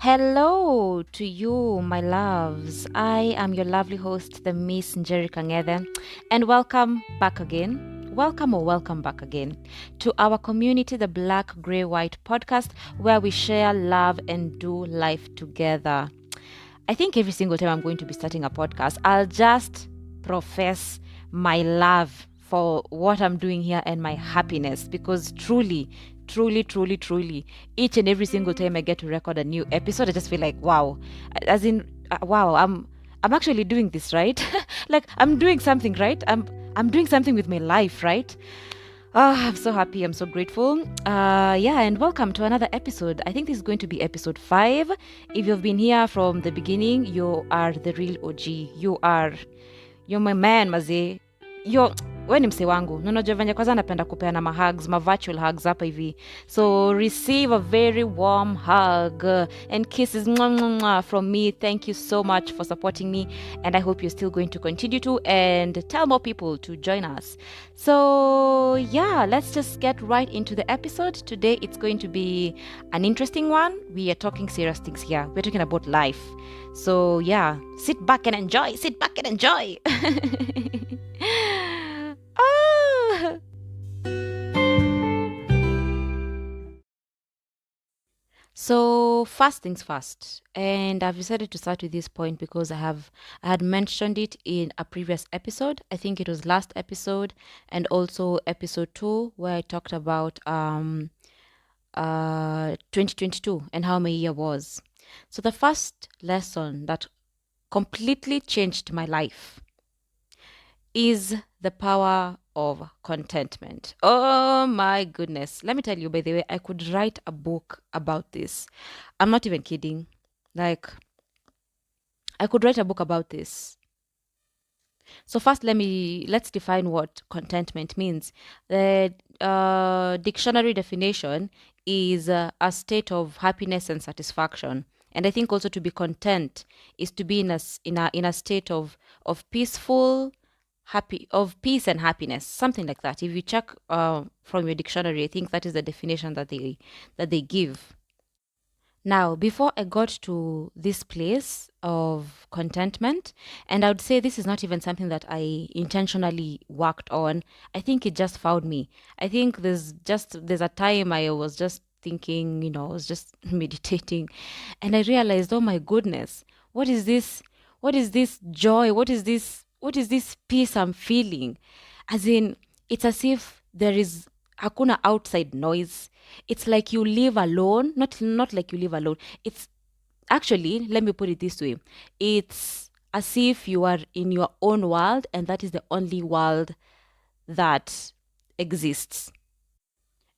Hello to you, my loves. I am your lovely host, the Miss Njeri Kangede, and welcome back again. Welcome back again to our community, the Black, Grey, White podcast, where we share love and do life together. I think every single time I'm going to be starting a podcast, I'll just profess my love for what I'm doing here and my happiness because truly, each and every single time I get to record a new episode, I just feel like, wow, as in, wow, I'm actually doing this, right? Like I'm doing something, right? I'm doing something with my life, right? I'm so happy. I'm so grateful. And welcome to another episode. I think this is going to be episode 5. If you've been here from the beginning, you are the real OG. You're my man, mazee. We ni mse wangu. Unajua venye kwanza napenda kupeana mahugs, virtual hugs hapa hivi. So receive a very warm hug and kisses from me. Thank you so much for supporting me, and I hope you're still going to continue to, and tell more people to join us. So yeah, let's just get right into the episode. Today it's going to be an interesting one. We are talking serious things here. We're talking about life. So yeah, sit back and enjoy. Ah. So first things first, and I've decided to start with this point because I had mentioned it in a previous episode. I think it was last episode and also episode 2 where I talked about 2022 and how my year was. So the first lesson that completely changed my life is the power of contentment. Oh my goodness. Let me tell you, by the way, I could write a book about this. I'm not even kidding. Like, I could write a book about this. So first, let's define what contentment means. The dictionary definition is a state of happiness and satisfaction. And I think also to be content is to be in a state of peaceful, peace and happiness, something like that. If you check from your dictionary, I think that is the definition that they give. Now, before I got to this place of contentment, and I would say this is not even something that I intentionally worked on. I think it just found me. I think there's a time I was just thinking, I was just meditating, and I realized, oh my goodness, what is this? What is this joy? What is this? What is this peace I'm feeling? As in, it's as if there is hakuna outside noise. It's like you live alone. Not like you live alone. It's actually, let me put it this way. It's as if you are in your own world and that is the only world that exists.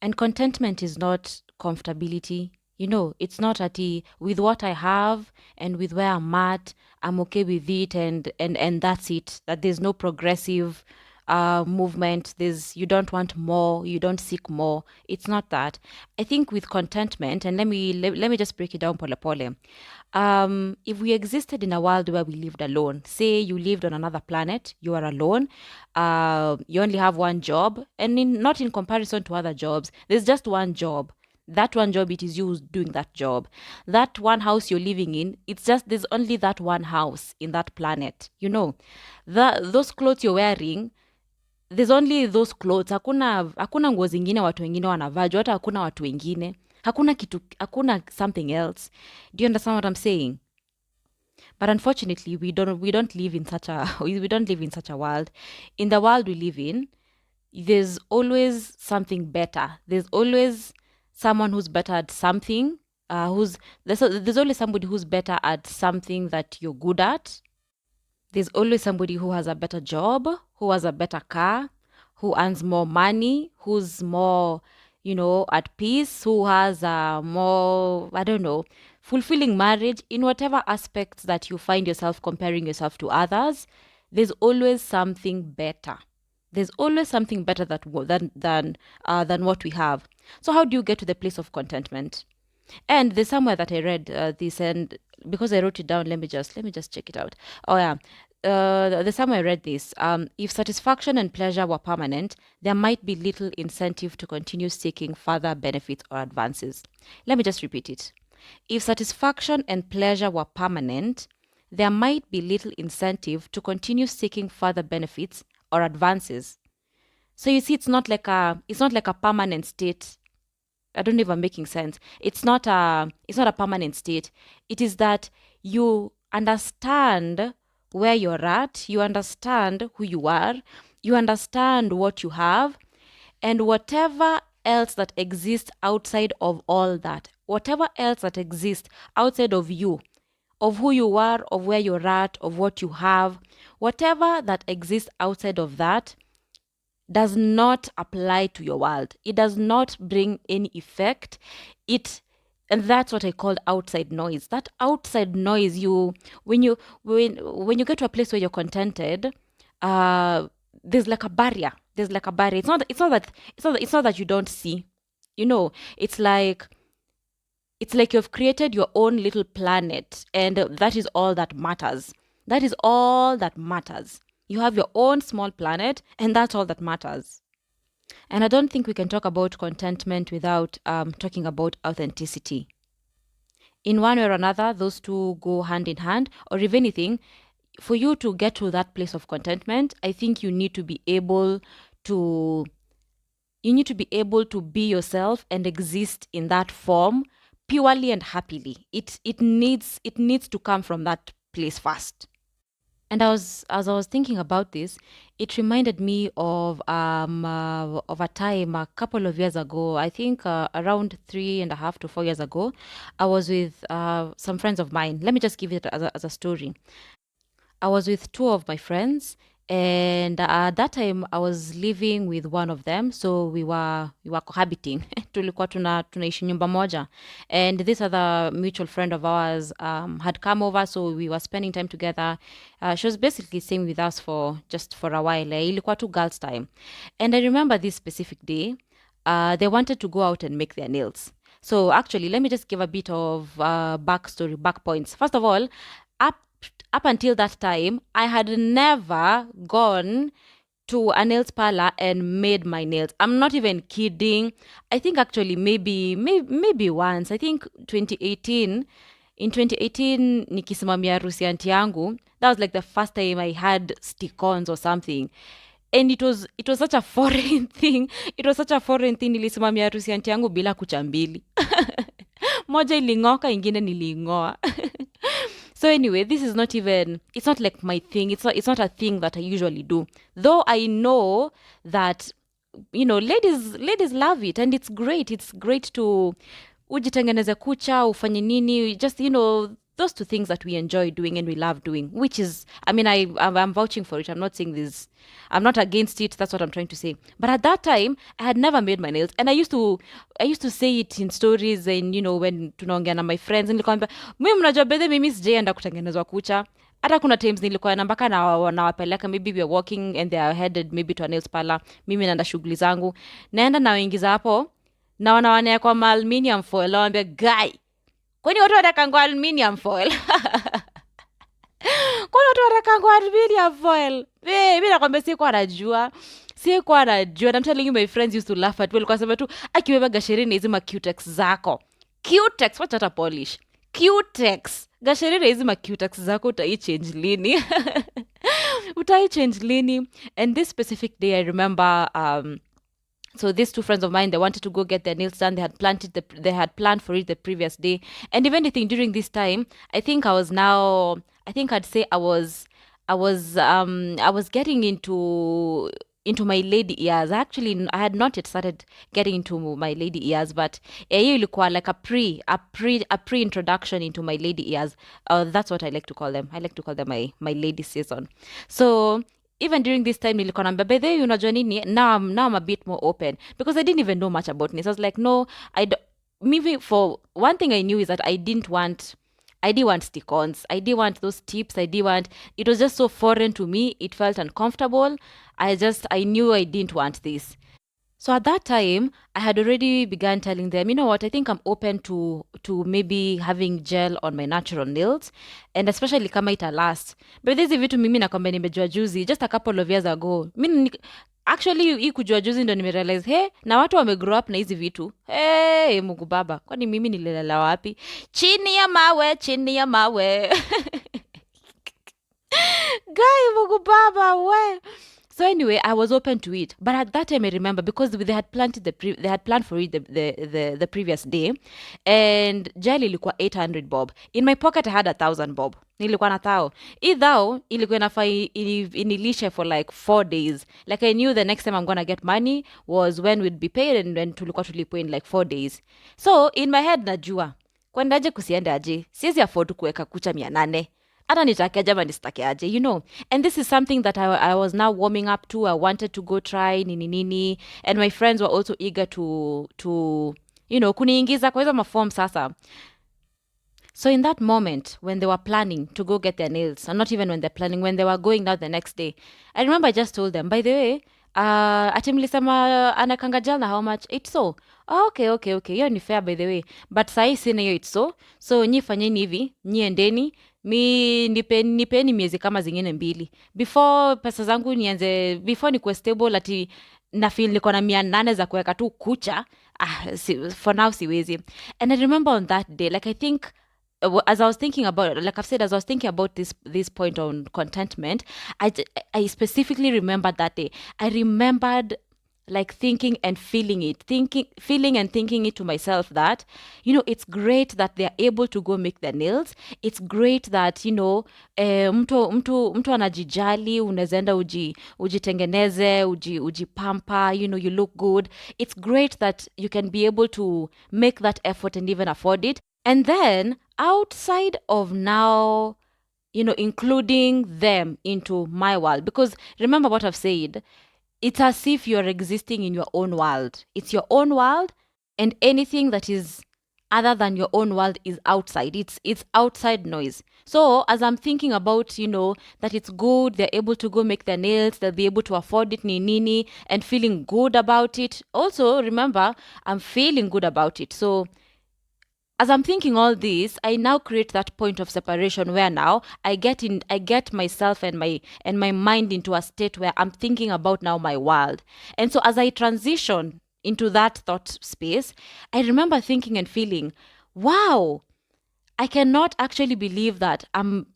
And contentment is not comfortability. It's not at with what I have and with where I'm at, I'm okay with it, and that's it. That there's no progressive movement. You don't want more, you don't seek more. It's not that. I think with contentment, and let me just break it down pole pole. If we existed in a world where we lived alone, say you lived on another planet, you are alone, you only have one job, and not in comparison to other jobs, there's just one job. That one job, it is you doing that job. That one house you're living in, it's just there's only that one house in that planet. Those clothes you're wearing, there's only those clothes. Hakuna nguo zingine watu wengine wanavaa, hata hakuna watu wengine. Hakuna something else. Do you understand what I'm saying? But unfortunately, we don't live in such a we don't live in such a world. In the world we live in, there's always something better. There's always someone who's better at something. There's always somebody who's better at something that you're good at. There's always somebody who has a better job, who has a better car, who earns more money, who's more, at peace, who has a more, I don't know, fulfilling marriage. In whatever aspects that you find yourself comparing yourself to others, there's always something better. There's always something better than what we have. So how do you get to the place of contentment? And there's somewhere that I read this, and because I wrote it down, let me just check it out. Oh yeah, there's somewhere I read this. If satisfaction and pleasure were permanent, there might be little incentive to continue seeking further benefits or advances. Let me just repeat it. if satisfaction and pleasure were permanent, there might be little incentive to continue seeking further benefits or advances. So you see, it's not like a permanent state. I don't know if I'm making sense. It's not a permanent state. It is that you understand where you're at, you understand who you are, you understand what you have, and whatever else that exists outside of all that, whatever else that exists outside of you, of who you are, of where you're at, of what you have, whatever that exists outside of that does not apply to your world. It does not bring any effect. And that's what I call outside noise. That outside noise, when you get to a place where you're contented, there's like a barrier. There's like a barrier. It's not that you don't see. It's like you've created your own little planet, and that is all that matters. That is all that matters. You have your own small planet, and that's all that matters. And I don't think we can talk about contentment without talking about authenticity. In one way or another, those two go hand in hand, or if anything, for you to get to that place of contentment, I think you need to be able to be yourself and exist in that form purely and happily. It needs to come from that place first. And as I was thinking about this, it reminded me of a time a couple of years ago. I think around 3.5 to 4 years ago, I was with some friends of mine. Let me just give it as a story. I was with two of my friends, and at that time I was living with one of them, so we were cohabiting. Tulikuwa tunaishi nyumba moja, and this other mutual friend of ours had come over, so we were spending time together. She was basically staying with us for a while. Ilikuwa tu girls time, and I remember this specific day. They wanted to go out and make their nails. So actually, let me just give a bit of backstory, back points. First of all, up until that time, I had never gone to a nails parlor and made my nails. I'm not even kidding. I think actually maybe once. I think 2018. In 2018, nikisimamia harusi aunti yangu, that was like the first time I had stick-ons or something. And it was such a foreign thing. It was such a foreign thing. Nilisimamia harusi aunti yangu bila kucha mbili. Moja iling'oka, ingine niliing'oa. So anyway, it's not like my thing. It's not a thing that I usually do. Though I know that, ladies love it, and it's great. It's great to ujitengeneze kucha, ufanye nini, just, those two things that we enjoy doing and we love doing, which is, I'm vouching for it. I'm not saying this, I'm not against it. That's what I'm trying to say. But at that time, I had never made my nails, and I used to say it in stories, and when tunaongea na my friends, nilikwambia mimi mnajua bedhe mimi sijaenda kutengenezwa kucha. Hata kuna times nilikuwa na mpaka nawapeleka, maybe we're walking and they are headed maybe to a nails parlor, mimi naenda shughuli zangu, naenda nawaingiza hapo na wanawanea kwa aluminium foil, wanaambia guy, kwani watu watakangwa aluminium foil? Kwani watu watakangwa aluminium foil? Mimi nakwambia sikuwa najua. I'm telling you, my friends used to laugh at me. Walikuwa sema tu, akiweba Gasherini hizi ma Cutex zako. Cutex, wacha hata polish. Cutex. Gasherini hizi ma Cutex zako utai-change lini? Utai-change lini? And this specific day, I remember, so these two friends of mine, they wanted to go get their nails done. They had planned for it the previous day. And if anything, during this time, I think I'd say I was getting into my lady ears. Actually, I had not yet started getting into my lady ears, but hiyo ilikuwa like a pre-introduction into my lady ears. That's what I like to call them. I like to call them my lady season. So even during this time, nilikuwa naambia, by the way, unajua nini? Now I'm a bit more open, because I didn't even know much about nails. I was like, no, maybe for one thing I knew is that I didn't want stick-ons. I didn't want those tips. It was just so foreign to me. It felt uncomfortable. I knew I didn't want this. So at that time, I had already begun telling them, you know what, I think I'm open to maybe having gel on my natural nails, and especially kama ita last. But this vitu mimi nakwambia nimejua juzi, just a couple of years ago. actually hii kujua juzi ndo nimerealize na watu wamegrow up na hizi vitu. Mungu baba, kwani mimi nililala wapi? Chini ya mawe, chini ya mawe. Guy, Mungu baba, we. So anyway, I was open to it, but at that time I remember because they had they had planned for it the previous day, and jali ilikuwa 800 bob. In my pocket I had 1,000 bob. Nilikuwa na thao. Hii thao ilikuwa inafaa inilishe for like 4 days. Like I knew the next time I'm gonna get money was when we'd be paid, and when tulikuwa tulipo in like 4 days. So in my head najua kwendaje kusiende aje, siwezi afford kuweka kucha 800. Hata nitake jama nisitake aje, you know. And this is something that I was now warming up to. I wanted to go try nini, and my friends were also eager to you know, kuniingiza kwa hizo maform sasa. So in that moment, when they were planning to go get their nails, and not even when they're planning, when they were going out the next day, I remember I just told them, by the way, ati mlisema anakanga gel na how much? It's so. Oh, okay. Hiyo ni fair by the way. But sahi sina hiyo it's so. So nyi fanyeni hivi, nyi endeni, mi nipeni miezi kama zingine 2. Before pesa zangu nianze, before nikuwe stable ati na feel niko na 800 za kuweka tu kucha. For now siwezi. And I remember on that day, like I think as I was thinking about, like I've said, as I was thinking about this point on contentment, I specifically remembered that day. I remembered like thinking and feeling it to myself that, you know, it's great that they're able to go make their nails. It's great that, you know, mtu anajijali, unazaenda ujitengeneze, ujipampa, you know, you look good. It's great that you can be able to make that effort and even afford it. And then outside of now, you know, including them into my world, because remember what I've said, it's as if you're existing in your own world. It's your own world, and anything that is other than your own world is outside. It's outside noise. So as I'm thinking about, you know, that it's good, they're able to go make their nails, they'll be able to afford it, nini, and feeling good about it. Also, remember, I'm feeling good about it. So as I'm thinking all this, I now create that point of separation where now I get myself and my mind into a state where I'm thinking about now my world. And so as I transition into that thought space, I remember thinking and feeling, wow, I cannot actually believe that I'm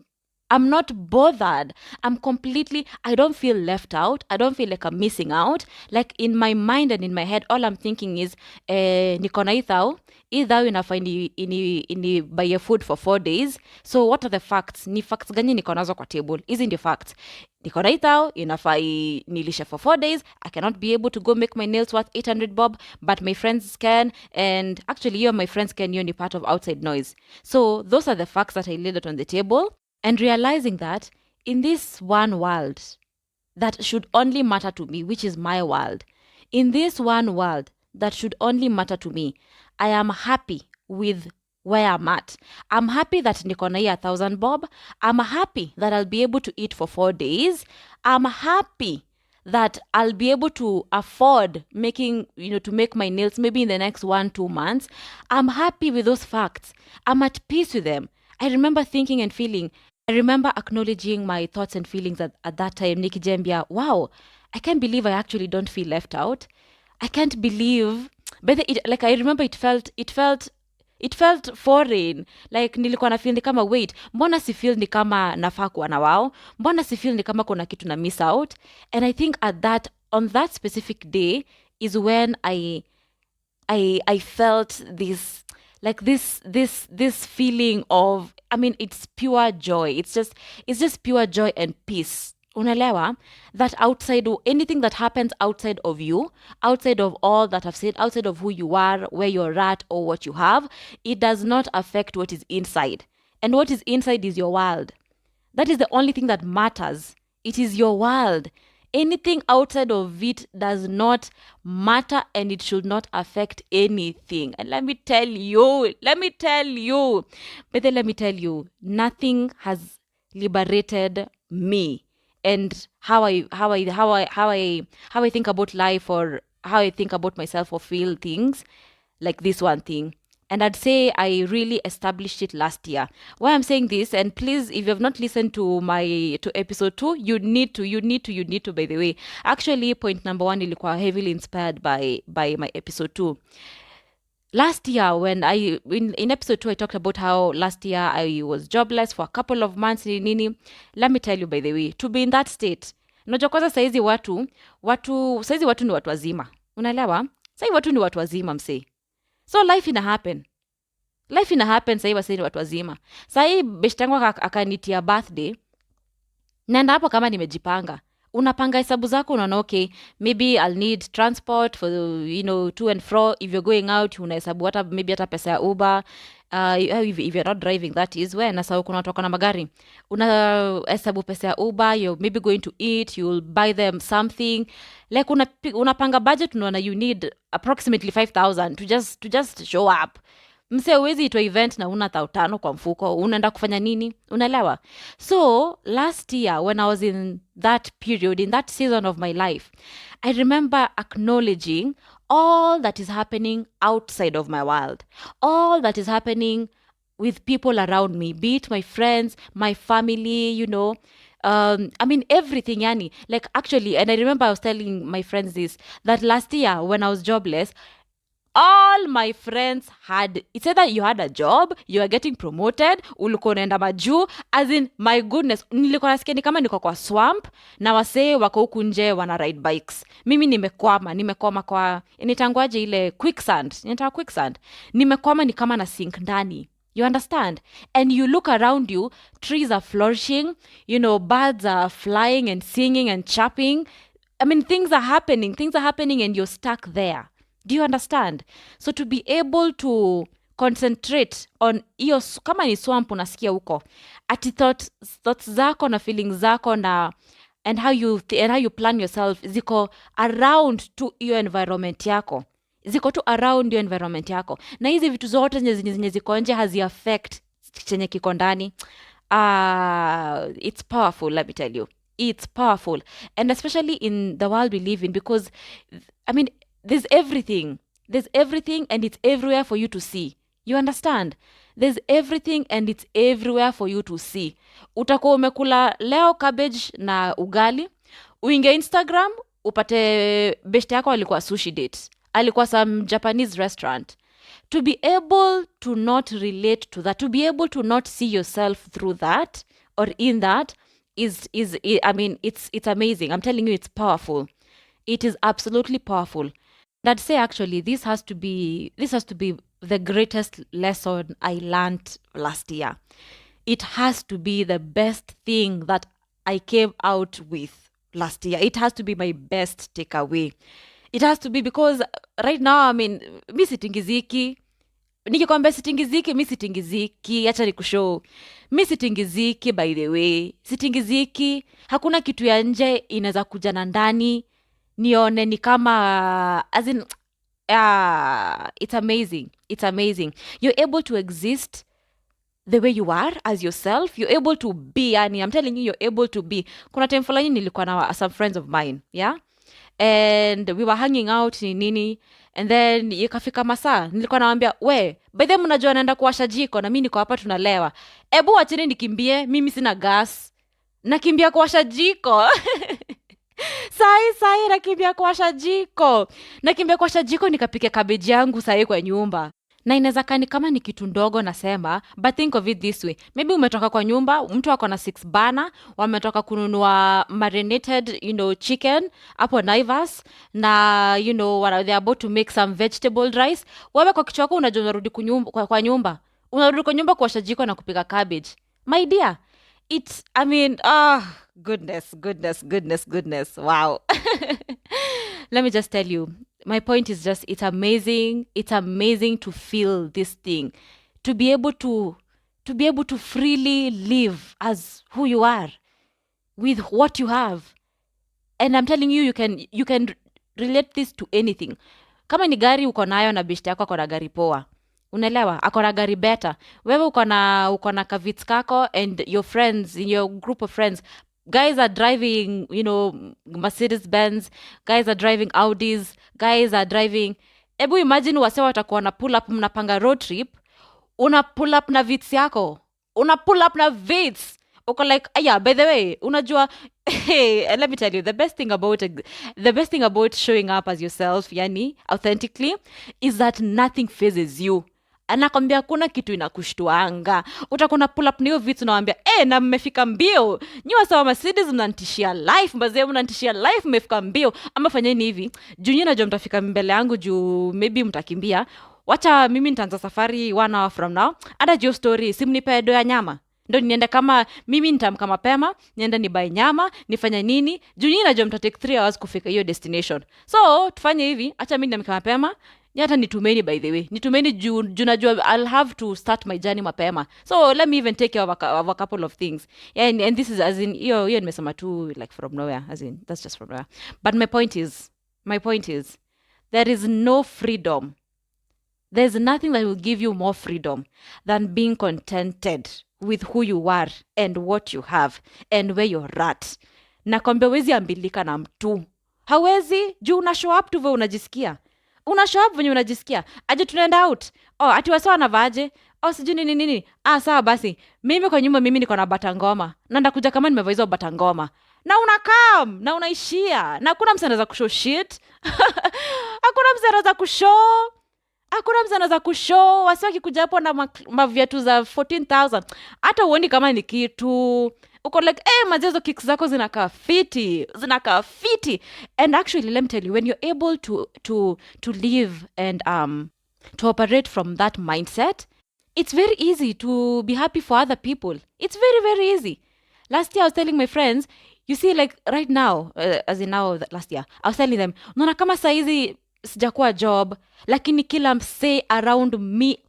not bothered. I don't feel left out. I don't feel like I'm missing out. Like in my mind and in my head, all I'm thinking is, niko na hii thao inafaa ini buy food for 4 days. So what are the facts? Ni facts gani niko nazo kwa table? Hizi ndio facts. Niko na hii thao inafaa nilishe for 4 days. I cannot be able to go make my nails worth 800 bob, but my friends can. And actually, my friends can, ni part of outside noise. So those are the facts that I laid out on the table. And realizing that in this one world that should only matter to me, which is my world, in this one world that should only matter to me, I am happy with where I'm at. I'm happy that niko na 1,000 bob. I'm happy that I'll be able to eat for 4 days. I'm happy that I'll be able to afford making, to make my nails maybe in the next 1-2 months. I'm happy with those facts. I'm at peace with them. I remember thinking and feeling, I remember acknowledging my thoughts and feelings at that time, nikijambia, wow, I can't believe I actually don't feel left out. I can't believe, but I remember it felt foreign. Like nilikuwa na feel ni kama, wait, mbona si feel ni kama nafaa kuwa na wao? Mbona si feel ni kama kuna kitu na miss out? And I think on that specific day is when I felt this, like this feeling of, I mean, it's pure joy. It's just pure joy and peace. Unalewa that outside of anything that happens outside of you, outside of all that I've said, outside of who you are, where you're at, or what you have, it does not affect what is inside. And what is inside is your world. That is the only thing that matters. It is your world. Anything outside of it does not matter, and it should not affect anything. And let me tell you, nothing has liberated me and how I think about life, or how I think about myself or feel things, like this one thing. And I'd say I really established it last year. Why I'm saying this, and please, if you have not listened to episode 2, you need to, by the way. Actually, point number 1 ilikuwa heavily inspired by my episode 2. Last year, when in episode 2, I talked about how last year I was jobless for a couple of months. Nini. Let me tell you, by the way, to be in that state, unajua kwanza saizi watu ni watu wazima. Unaelewa? Saizi watu ni watu wazima msee. So life ina happen sahii, waseni watu wazima. Sahii beshte yangu akanitia birthday, naenda hapo kama nimejipanga. Unapanga hesabu zako, unaona okay, maybe I'll need transport for to and fro. If you're going out, unahesabu hata pesa ya Uber. If you're not driving, that is where nasa kuna watu wako na magari, unahesabu pesa ya Uber. You're maybe going to eat, you'll buy them something, like unapanga budget, unaona you need approximately 5,000 to just show up. Mse uwezi itwa event na una 5,000 kwa mfuko, unaenda kufanya nini? Unaelewa? So last year when I was in that period, in that season of my life, I remember acknowledging all that is happening outside of my world, all that is happening with people around me, be it my friends, my family, everything, yani. Like actually, and I remember I was telling my friends this, that last year when I was jobless, all my friends had, it's either you had a job, you are getting promoted, ulikuwa unaenda majuu, as in, my goodness, nilikuwa nasikia ni kama niko kwa swamp na wasee wako huku nje wana ride bikes. Mimi nimekwama kwa initangwaje ile quicksand, nimekwama ni kama na sink ndani. You understand? And you look around you, trees are flourishing, birds are flying and singing and chirping. Things are happening and you're stuck there. Do you understand? So to be able to concentrate on hiyo, kama ni swamp unasikia huko, ati thoughts zako na feelings zako na and how you plan yourself ziko around to hiyo environment yako, na hizi vitu zote zenye ziko nje hazi affect chenye kiko ndani. It's powerful, let me tell you. It's powerful, and especially in the world we live in, because there's everything and it's everywhere for you to see. You understand? There's everything and it's everywhere for you to see. Utakuwa umekula leo cabbage na ugali, uinge Instagram upate beshte yako alikuwa sushi date, alikuwa some Japanese restaurant. To be able to not relate to that, to be able to not see yourself through that or in that it's amazing. I'm telling you, it's powerful. It is absolutely powerful. I'd say actually this has to be the greatest lesson I learned last year. It has to be the best thing that I came out with last year. It has to be my best takeaway. It has to be, because right now, mi sitingiziki. Nikikwambia sitingiziki, mi sitingiziki. Acha nikushow. Mi sitingiziki, by the way. Sitingiziki. Hakuna kitu ya nje inaweza kuja na ndani nione ni kama, as in, it's amazing. You're able to exist the way you are as yourself. You're able to be, yani I'm telling you, you're able to be. Kuna time fulani nilikuwa na some friends of mine, yeah, and we were hanging out nini, and then ikafika masaa nilikuwa nawaambia, we by the way mnajua naenda kuwasha jiko na mimi niko hapa tunalewa, ebu wacheni nikimbie, mimi sina gas, nakimbia kuwasha jiko. Sai nakimbia kuwasha jiko nikapike kabeji yangu sai kwa nyumba. Na inaweza kama ni kitu ndogo nasema, but think of it this way. Maybe umetoka kwa nyumba, mtu ako na 6 burner, wametoka kununua marinated, chicken hapo Naivas, na they are about to make some vegetable rice. Wewe kwa kichwa chako unajua unarudi kwa nyumba. Unarudi kwa nyumba kuwasha jiko na kupika cabbage. My dear, it's, goodness. Wow. Let me just tell you, my point is just, it's amazing to feel this thing, to be able to freely live as who you are with what you have. And I'm telling you, you can relate this to anything. Kama ni gari uko nayo na beshte yako akona gari poa, unaelewa, akona gari better, wewe uko na kavits kako, and your friends, in your group of friends, guys are driving, Mercedes Benz, guys are driving Audis, guys are driving Ebu imagine wase watakuwa na pull up, mnapanga road trip, una pull up na vits yako, una pull up na vits, uko like aya, by the way, unajua hey, let me tell you, the best thing about showing up as yourself, yani authentically, is that nothing phases you. Anakwambia kuna kitu inakushtuanga, utakuna pull up niyo vitu nawambia na mmefika mbio, nyiwa sawa Mercedes mnantishia life, mbaze mnantishia life, mmefika mbio, ama fanyeni hivi juu nyina najua mtafika mbele yangu juu maybe mtakimbia, wacha mimi nitaanza safari 1 hour from now, hata juu story simnipe do ya nyama ndo niende, kama mimi nitamka mapema niende nibai nyama nifanya nini juu nyinyi najua mta take 3 hours kufika hiyo destination. So tufanye hivi, acha mimi niamka mapema, hata nitumeni, by the way nitumeni juu najua I'll have to start my journey mapema, so let me even take care of a couple of things. Yeah, and this is as in hiyo nimesema tu like from nowhere, as in that's just from nowhere. But my point is there is no freedom, there's nothing that will give you more freedom than being contented with who you are and what you have and where you're at. Nakwambia wezi ambilika na mtu, hawezi juu una show up tu vile unajisikia, venye unajisikia. Aje tunaenda out, ati wasawa na vaje, sijui nini. Sawa basi, mimi kwa nyumba mimi niko na batangoma na ndakuja kama nimevaa hizo batangoma, na unakam na unaishia, na hakuna msana za kushow shit hakuna msana za kushow wasi wakikuja hapo na maviatu za 14,000 hata uoni kama ni kitu, uko like mazezo kicks zako zinakaa fiti. And actually let me tell you, when you're able to live and to operate from that mindset, it's very easy to be happy for other people. It's very, very easy. Last year I was telling my friends, you see, like right now, as in now, last year I was telling them, unaona kama saizi sijakuwa job, lakini kila msee around me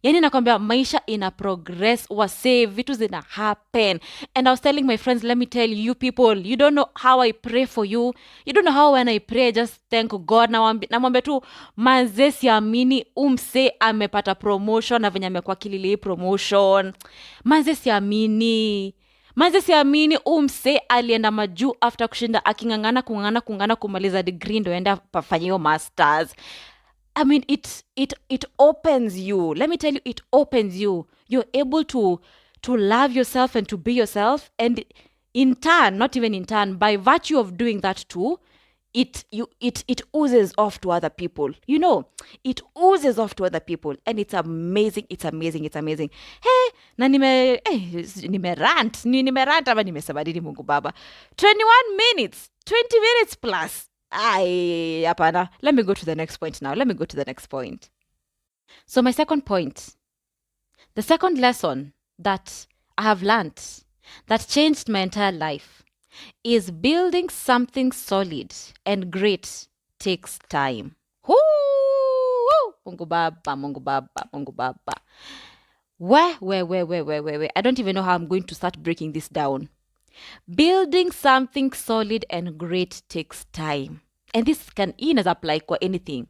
yani nakwambia maisha ina progress, wase vitu zina happen. And I was telling my friends, let me tell you people, you don't know how I pray for you, you don't know how when I pray just thank God. Namwambia tu manze siamini umse amepata promotion na venye amekuwa kilili promotion, manze siamini umse alienda majuu after kushinda akingangana kumaliza degree ndo enda pafanya hiyo masters. I mean, it opens you. Let me tell you, it opens you. You're able to love yourself and to be yourself, and in turn, not even in turn, by virtue of doing that too, it oozes off to other people. You know, it oozes off to other people, and it's amazing. Hey, na nimerant ama nimesabadili Mungu Baba. 21 minutes, 20 minutes plus. Apana. Let me go to the next point now. So my second point, the second lesson that I have learned that changed my entire life is building something solid and great takes time. Mungu Baba. Where? I don't even know how I'm going to start breaking this down. Building something solid and great takes time. And this can apply for anything.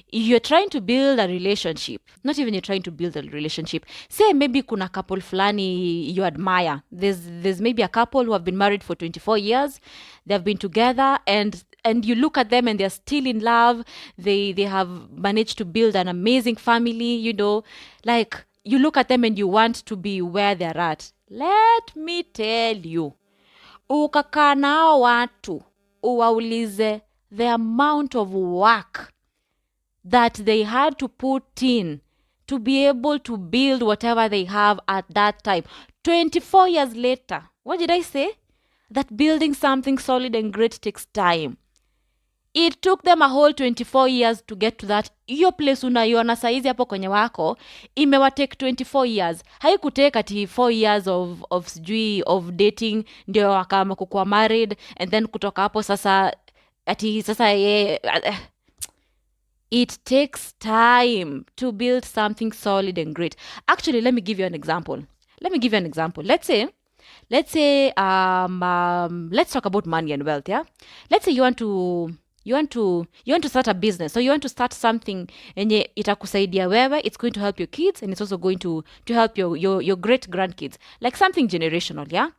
If you're trying to build a relationship, not even you're trying to build a relationship, say maybe kuna couple fulani you admire. There's maybe a couple who have been married for 24 years. They've been together and you look at them and they're still in love. They have managed to build an amazing family, you know. Like, you look at them and you want to be where they're at. Let me tell you, ukakaa nao watu uwaulize the amount of work that they had to put in to be able to build whatever they have at that time. 24 years later, what did I say? That building something solid and great takes time. It took them a whole 24 years to get to that. Iyo place unaiona saizi hapo kwenye wako, imewatake 24 years. Haikutake ati 4 years of dating, ndio wakama kukuwa married, and then kutoka hapo sasa, it takes time to build something solid and great. Actually, let me give you an example. Let's say, let's talk about money and wealth, yeah? Let's say you want to start a business, so you want to start something enye itakusaidia wewe, it's going to help your kids, and it's also going to help your great grandkids, like something generational, yeah?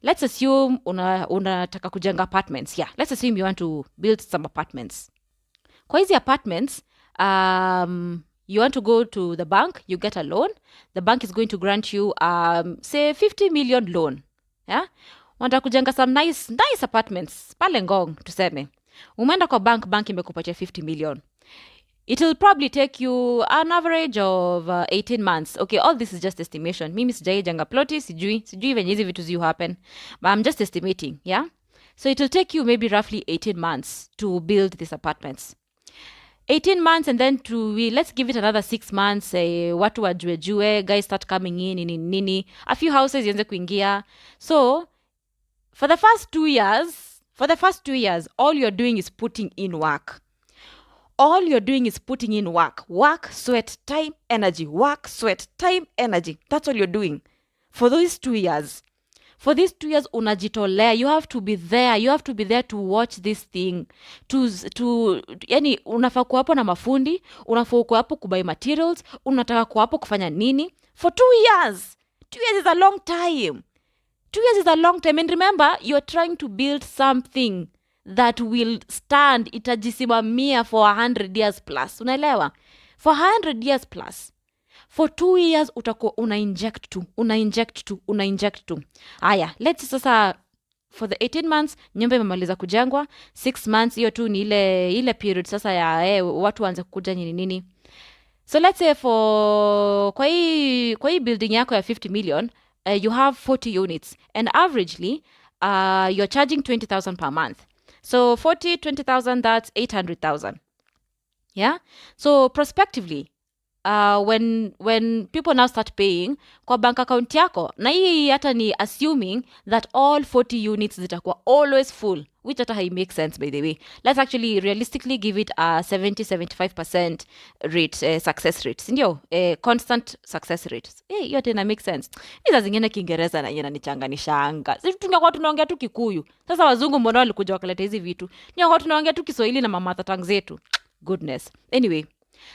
Let's assume unataka kujenga apartments, yeah? Let's assume you want to build some apartments. Kwa hizi apartments, you want to go to the bank, you get a loan. The bank is going to grant you, say 50 million loan. Yeah? Wanataka kujenga some nice apartments pale Ngong tuseme. Umeenda kwa bank imekupatia 50 million. It'll probably take you an average of 18 months. Okay, all this is just estimation. Mimi sijaijenga ploti, sijui venye hizi vitu ziu happen. But I'm just estimating, yeah? So it'll take you maybe roughly 18 months to build these apartments. 18 months, and then let's give it another 6 months. Watu wajue, guys start coming in, nini. A few houses ianze kuingia. So, for the first 2 years, all you're doing is putting in work. All you're doing is putting in work. Work, sweat, time, energy. Work, sweat, time, energy. That's all you're doing for those 2 years. For these 2 years, unajitolea. You have to be there. You have to be there to watch this thing. Yani, unafaa kuwa hapo na mafundi. Unafaa kuwa hapo kubuy materials. Unataka kuwa hapo kufanya nini? For 2 years. 2 years is a long time. 2 years is a long time. And remember, you're trying to build something that will stand, itajisimamia for 100 years plus. Unaelewa? For 100 years plus. For 2 years utakuwa una inject tu. Aya, let's sasa, for the 18 months nyumba imemaliza kujengwa. 6 months hiyo tu ni ile period sasa ya watu waanze kukuja nini. So let's say kwa hii building yako ya 50 million, you have 40 units, and averagely you're charging 20,000 per month. So 20,000, that's 800,000. Yeah? So prospectively, when people now start paying kwa bank account yako, na hii hata ni assuming that all 40 units zitakuwa always full, which hata hai make sense by the way. Let's actually realistically give it a 70-75% rate, success rate. Sindio? Constant success rate. Hiyo tena make sense. Hiza zingine Kiingereza na yena nichanganishanga. Sisi tungekuwa tunaongea tu Kikuyu. Sasa wazungu mbona walikuja wakaleta hizi vitu? Tungekuwa tunaongea tu Kiswahili na mama tatang zetu. Goodness. Anyway,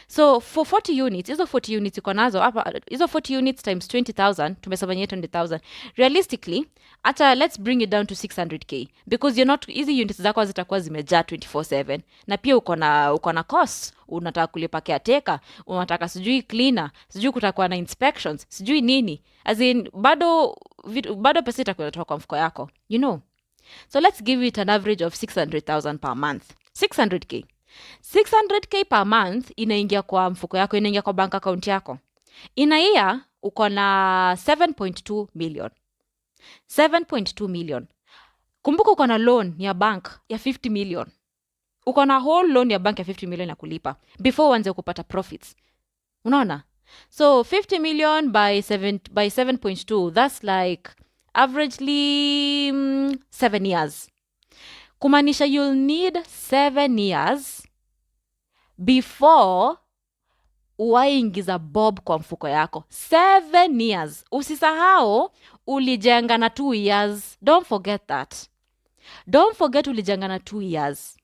so for 40 units, hizo 40 units iko nazo hapa, hizo 40 units times 20,000 tumesema 800,000. Realistically, hata let's bring it down to 600k, because you're not, hizi units zako zitakuwa zimejaa 24/7, na pia uko na costs. Unataka kulipa caretaker, unataka sijui cleaner, sijui kutakuwa na inspections, sijui nini, as in bado pesa itakuwa inatoka kwa mfuko yako, you know. So let's give it an average of 600,000 per month. 600k per month inaingia kwa mfuko yako, inaingia kwa bank account yako. In a year uko na 7.2 million. 7.2 million. Kumbuka uko na loan ya bank ya 50 million. Uko na whole loan ya bank ya 50 million ya kulipa before uanze kupata profits. Unaona? So 50 million by 7.2, that's like averagely 7 years. Kumaanisha you'll need 7 years before uwaingiza bob kwa mfuko yako. 7 years. Usisahau ulijenga na 2 years. Don't forget that. Don't forget ulijenga na 2 years.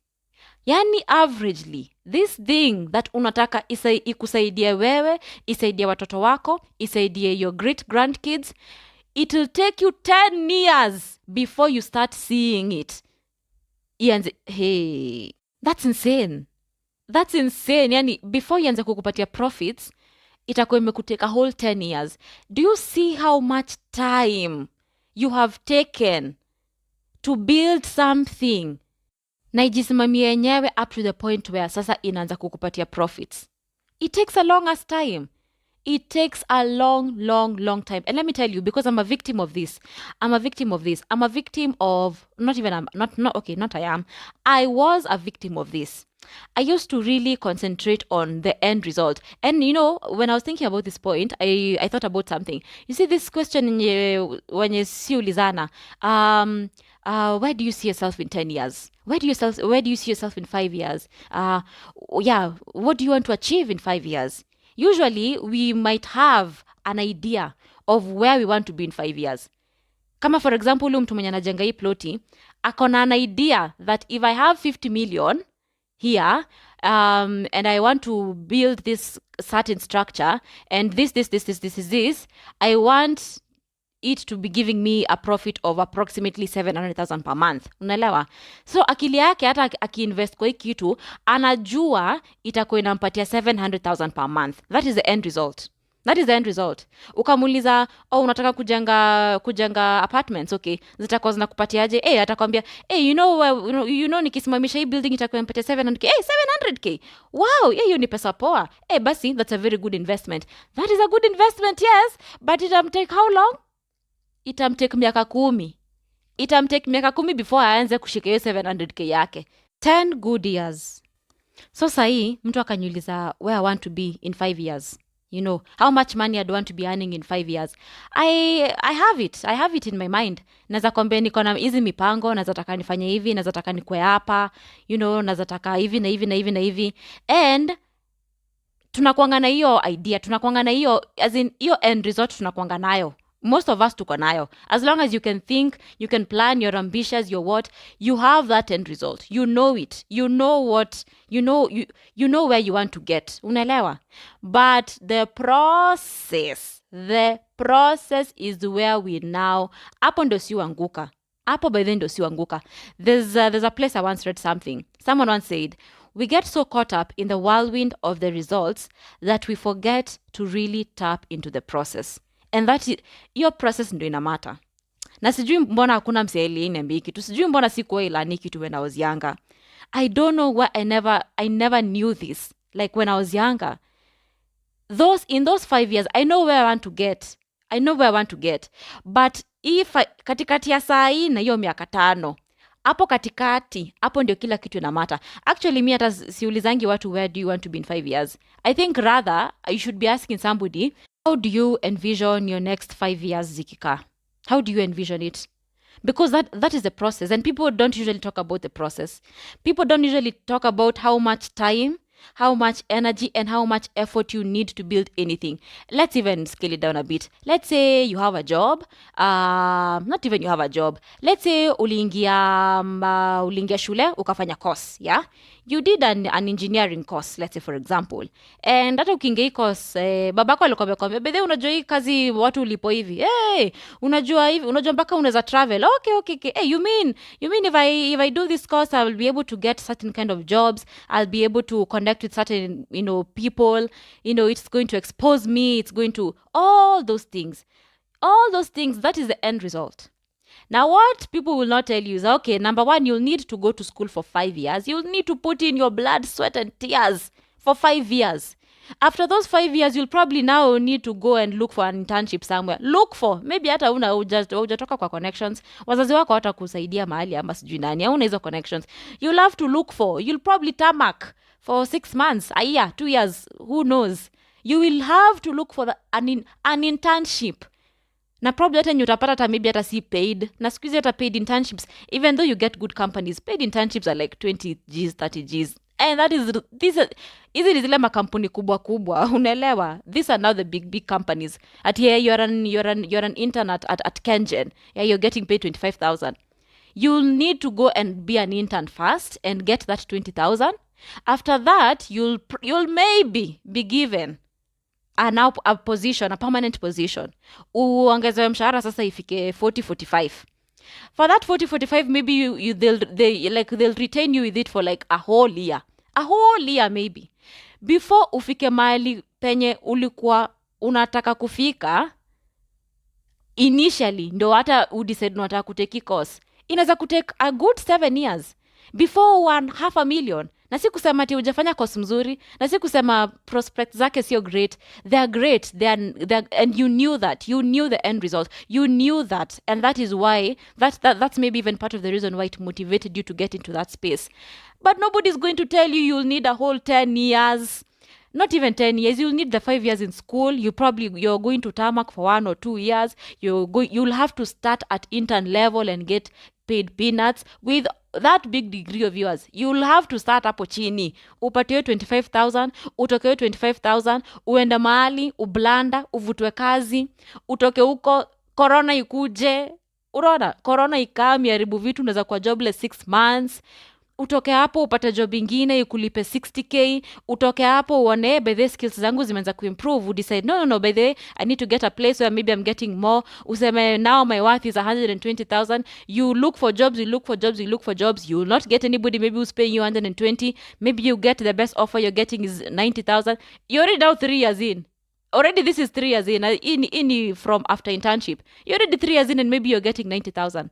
Yani averagely, this thing that unataka ikusaidie wewe, isaidie watoto wako, isaidie your great grandkids, it will take you 10 years before you start seeing it. Hey, that's insane. That's insane. Yani before ianze kukupatia profits, itakuwa imekutake a whole 10 years. Do you see how much time you have taken to build something na ijisimamie yenyewe up to the point where sasa inaanza kukupatia profits? It takes a long time. It takes a long time. And let me tell you, because I'm a victim of this. I was a victim of this. I used to really concentrate on the end result. And you know, when I was thinking about this point, I thought about something. You see this question when you see ulizana, where do you see yourself in 10 years? Where do you see yourself in 5 years? What do you want to achieve in 5 years? Usually, we might have an idea of where we want to be in 5 years. Kama for example, mtu mwenye anajenga hii ploti, akona an idea that if I have 50 million here, and I want to build this certain structure, and this, I want it to be giving me a profit of approximately 700,000 per month. Unaelewa? So akili yake hata akiinvest kwa hii kitu anajua itakuwa inampatia 700,000 per month. That is the end result. That is the end result. Ukamuuliza, unataka kujenga apartments, okay, zitakuwa zinakupatiaje? Atakwambia, you know nikisimamisha hii building itakuwa inapatia 700k. 700k. Wow, hiyo ni pesa poa. Basi that's a very good investment. That is a good investment, yes, but itamtake how long? Itamtake miaka 10. Itamtake miaka 10 before aanze kushika hiyo 700k yake. 10 good years. So sahi mtu akanyuliza where I want to be in 5 years. You know, how much money I'd want to be earning in 5 years. I have it in my mind. Naweza kwambia niko na hizi mipango, naweza taka nifanye hivi, naweza taka nikwe hapa, you know, naweza taka hivi na hivi na hivi na hivi. And tunakuanga na hiyo idea, tunakuanga na hiyo, as in hiyo end result tunakuanga nayo. Most of us tuko nayo. As long as you can think, you can plan, you're ambitious, you're what, you have that end result. You know it. You know what, you know where you want to get. Unaelewa? But the process is where we now, hapo ndo si wanguka. Hapo by then ndo si wanguka. There's a place I once read something. Someone once said, we get so caught up in the whirlwind of the results that we forget to really tap into the process. And that your process ndo inamata. Na sijui mbona hakuna mseli niambie kitu. Sijui mbona sikuwa ilani kitu when I was younger. I don't know why I never knew this. Like when I was younger. In those 5 years, I know where I want to get. But if katikati ya saa hii na hiyo miaka 5, hapo katikati, hapo ndio kila kitu inamata. Actually, mi hata siulizangi watu where do you want to be in 5 years. I think rather, you should be asking somebody, how do you envision your next 5 years zikika? How do you envision it? Because that is the process. And people don't usually talk about the process. People don't usually talk about how much time, how much energy, and how much effort you need to build anything. Let's even scale it down a bit. Let's say you have a job. Not even you have a job. Let's say uliingia shule, ukafanya course, yeah? You did an engineering course, let's say for example. And hata ukiingia hii course, babako alikwambia, bedhe unajua hii kazi watu ulipo hivi. Unajua hivi, unajua mpaka unaweza travel. Okay. You mean if I do this course, I will be able to get certain kind of jobs. I'll be able to connect with certain, people. It's going to expose me. It's going to, all those things, that is the end result. Now, what people will not tell you is, okay, number one, you'll need to go to school for 5 years. You'll need to put in your blood, sweat, and tears for 5 years. After those 5 years, you'll probably now need to go and look for an internship somewhere. Maybe hata hujatoka kwa connections. Wazazi wako hata kusaidia mahali ama sijui nani. Hauna hizo connections. You'll have to look for. You'll probably tarmac for 6 months, a year, 2 years. Who knows? You will have to look for an internship. Na probably hata utapata hata maybe hata si paid. Na siku hizi hata paid internships, even though you get good companies, paid internships are like 20 Gs, 30 Gs. And that is, hizi ni zile makampuni kubwa, unaelewa? These are now the big companies. At here, you're an intern at Kengen. Yeah, you're getting paid 25,000. You'll need to go and be an intern first and get that 20,000. After that, you'll maybe be given a position, a permanent position. Uongezewe mshahara sasa ifike 40-45. For that 40-45, maybe they'll retain you with it for like a whole year maybe, before ufike mahali penye ulikuwa unataka kufika initially. Ndo hata udecide unataka kuteki course, inaweza kutake a good 7 years before 500,000. Na si kusema ati hujafanya course mzuri, na si kusema prospects zake sio great. They are great. They are, and you knew that. You knew the end result. You knew that. And that is why, that's maybe even part of the reason why it motivated you to get into that space. But nobody's going to tell you you'll need a whole 10 years. Not even 10 years. You'll need the 5 years in school. You're going to tarmac for 1 or 2 years. You'll have to start at intern level and get paid peanuts with that big degree of yours. You'll have to start hapo chini, upatiwe 25,000, utokewe 25,000, uende mahali, ublanda, uvutwe kazi, utoke huko, corona ikuje. Unaona, corona ikami haribu vitu, unaweza kwa jobless 6 months. utoke hapo upate job ingine ikulipe 60k, utoke hapo uone by the skills zangu zimeanza kuimprove, decide no, by the way I need to get a place where maybe I'm getting more, useme now my worth is 120,000. You look for jobs, you will not get anybody maybe who's paying you 120. Maybe you get the best offer you're getting is 90,000. You're already now 3 years in. Already this is 3 years in from after internship. You're already 3 years in and maybe you're getting 90,000.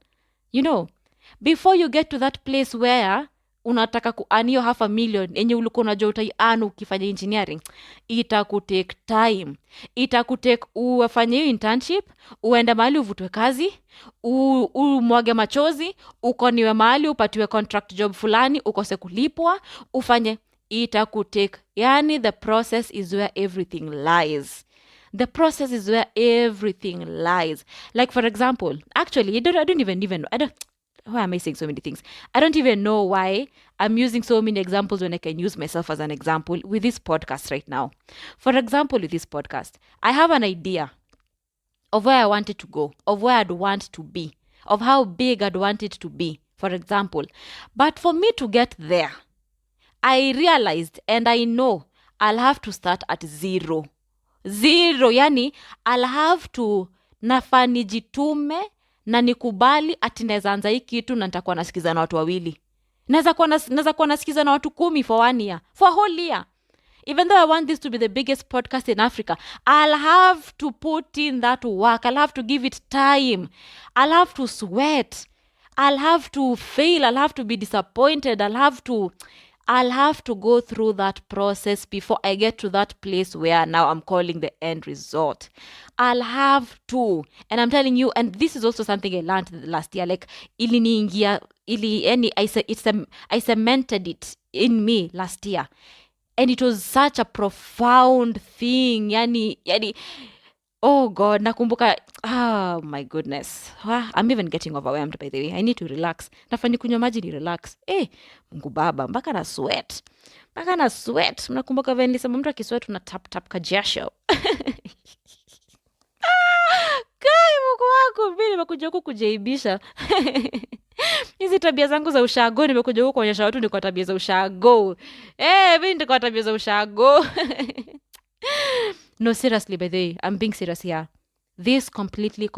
Before you get to that place where unataka ku-earn hiyo 500,000 enye ulikuwa unajua utai-earn ukifanya engineering, itakutake time. Itakutake ufanye hiyo internship, uende mahali uvutwe kazi, umwage machozi, ukoniwe mahali upatiwe contract job fulani, ukose kulipwa, ufanye. Itakutake. Yani the process is where everything lies. The process is where everything lies. Like for example, actually, I don't even know. Why am I saying so many things? I don't even know why I'm using so many examples when I can use myself as an example with this podcast right now. For example, with this podcast, I have an idea of where I want it to go, of where I'd want to be, of how big I'd want it to be, for example. But for me to get there, I realized and I know I'll have to start at zero. Yani, I'll have to nafaa nijitume na nikubali ati naweza anza hii kitu na nitakuwa nasikiza na watu wawili. Naweza kuwa nasikiza na watu 10 for 1 year, for a whole year. Even though I want this to be the biggest podcast in Africa, I'll have to put in that work. I'll have to give it time. I'll have to sweat. I'll have to fail. I'll have to be disappointed. I'll have to go through that process before I get to that place where now I'm calling the end result. I'll have to. And I'm telling you, and this is also something I learned last year, like I cemented it in me last year. And it was such a profound thing. Yani, oh God, nakumbuka, oh my goodness. I'm even getting overwhelmed, by the way. I need to relax. Nafani kunywa maji ni relax. Mungu baba, mpaka na sweat. Mnakumbuka vile nilisema mtu akisweat una tap kajasho. Kai Mungu wangu, mimi nimekuja huku kujaibisha. Hizi tabia zangu za ushago nimekuja huku kuonyesha watu niko tabia za ushago. Mimi niko tabia za ushago. No, seriously, by the way, I'm being serious here. This completely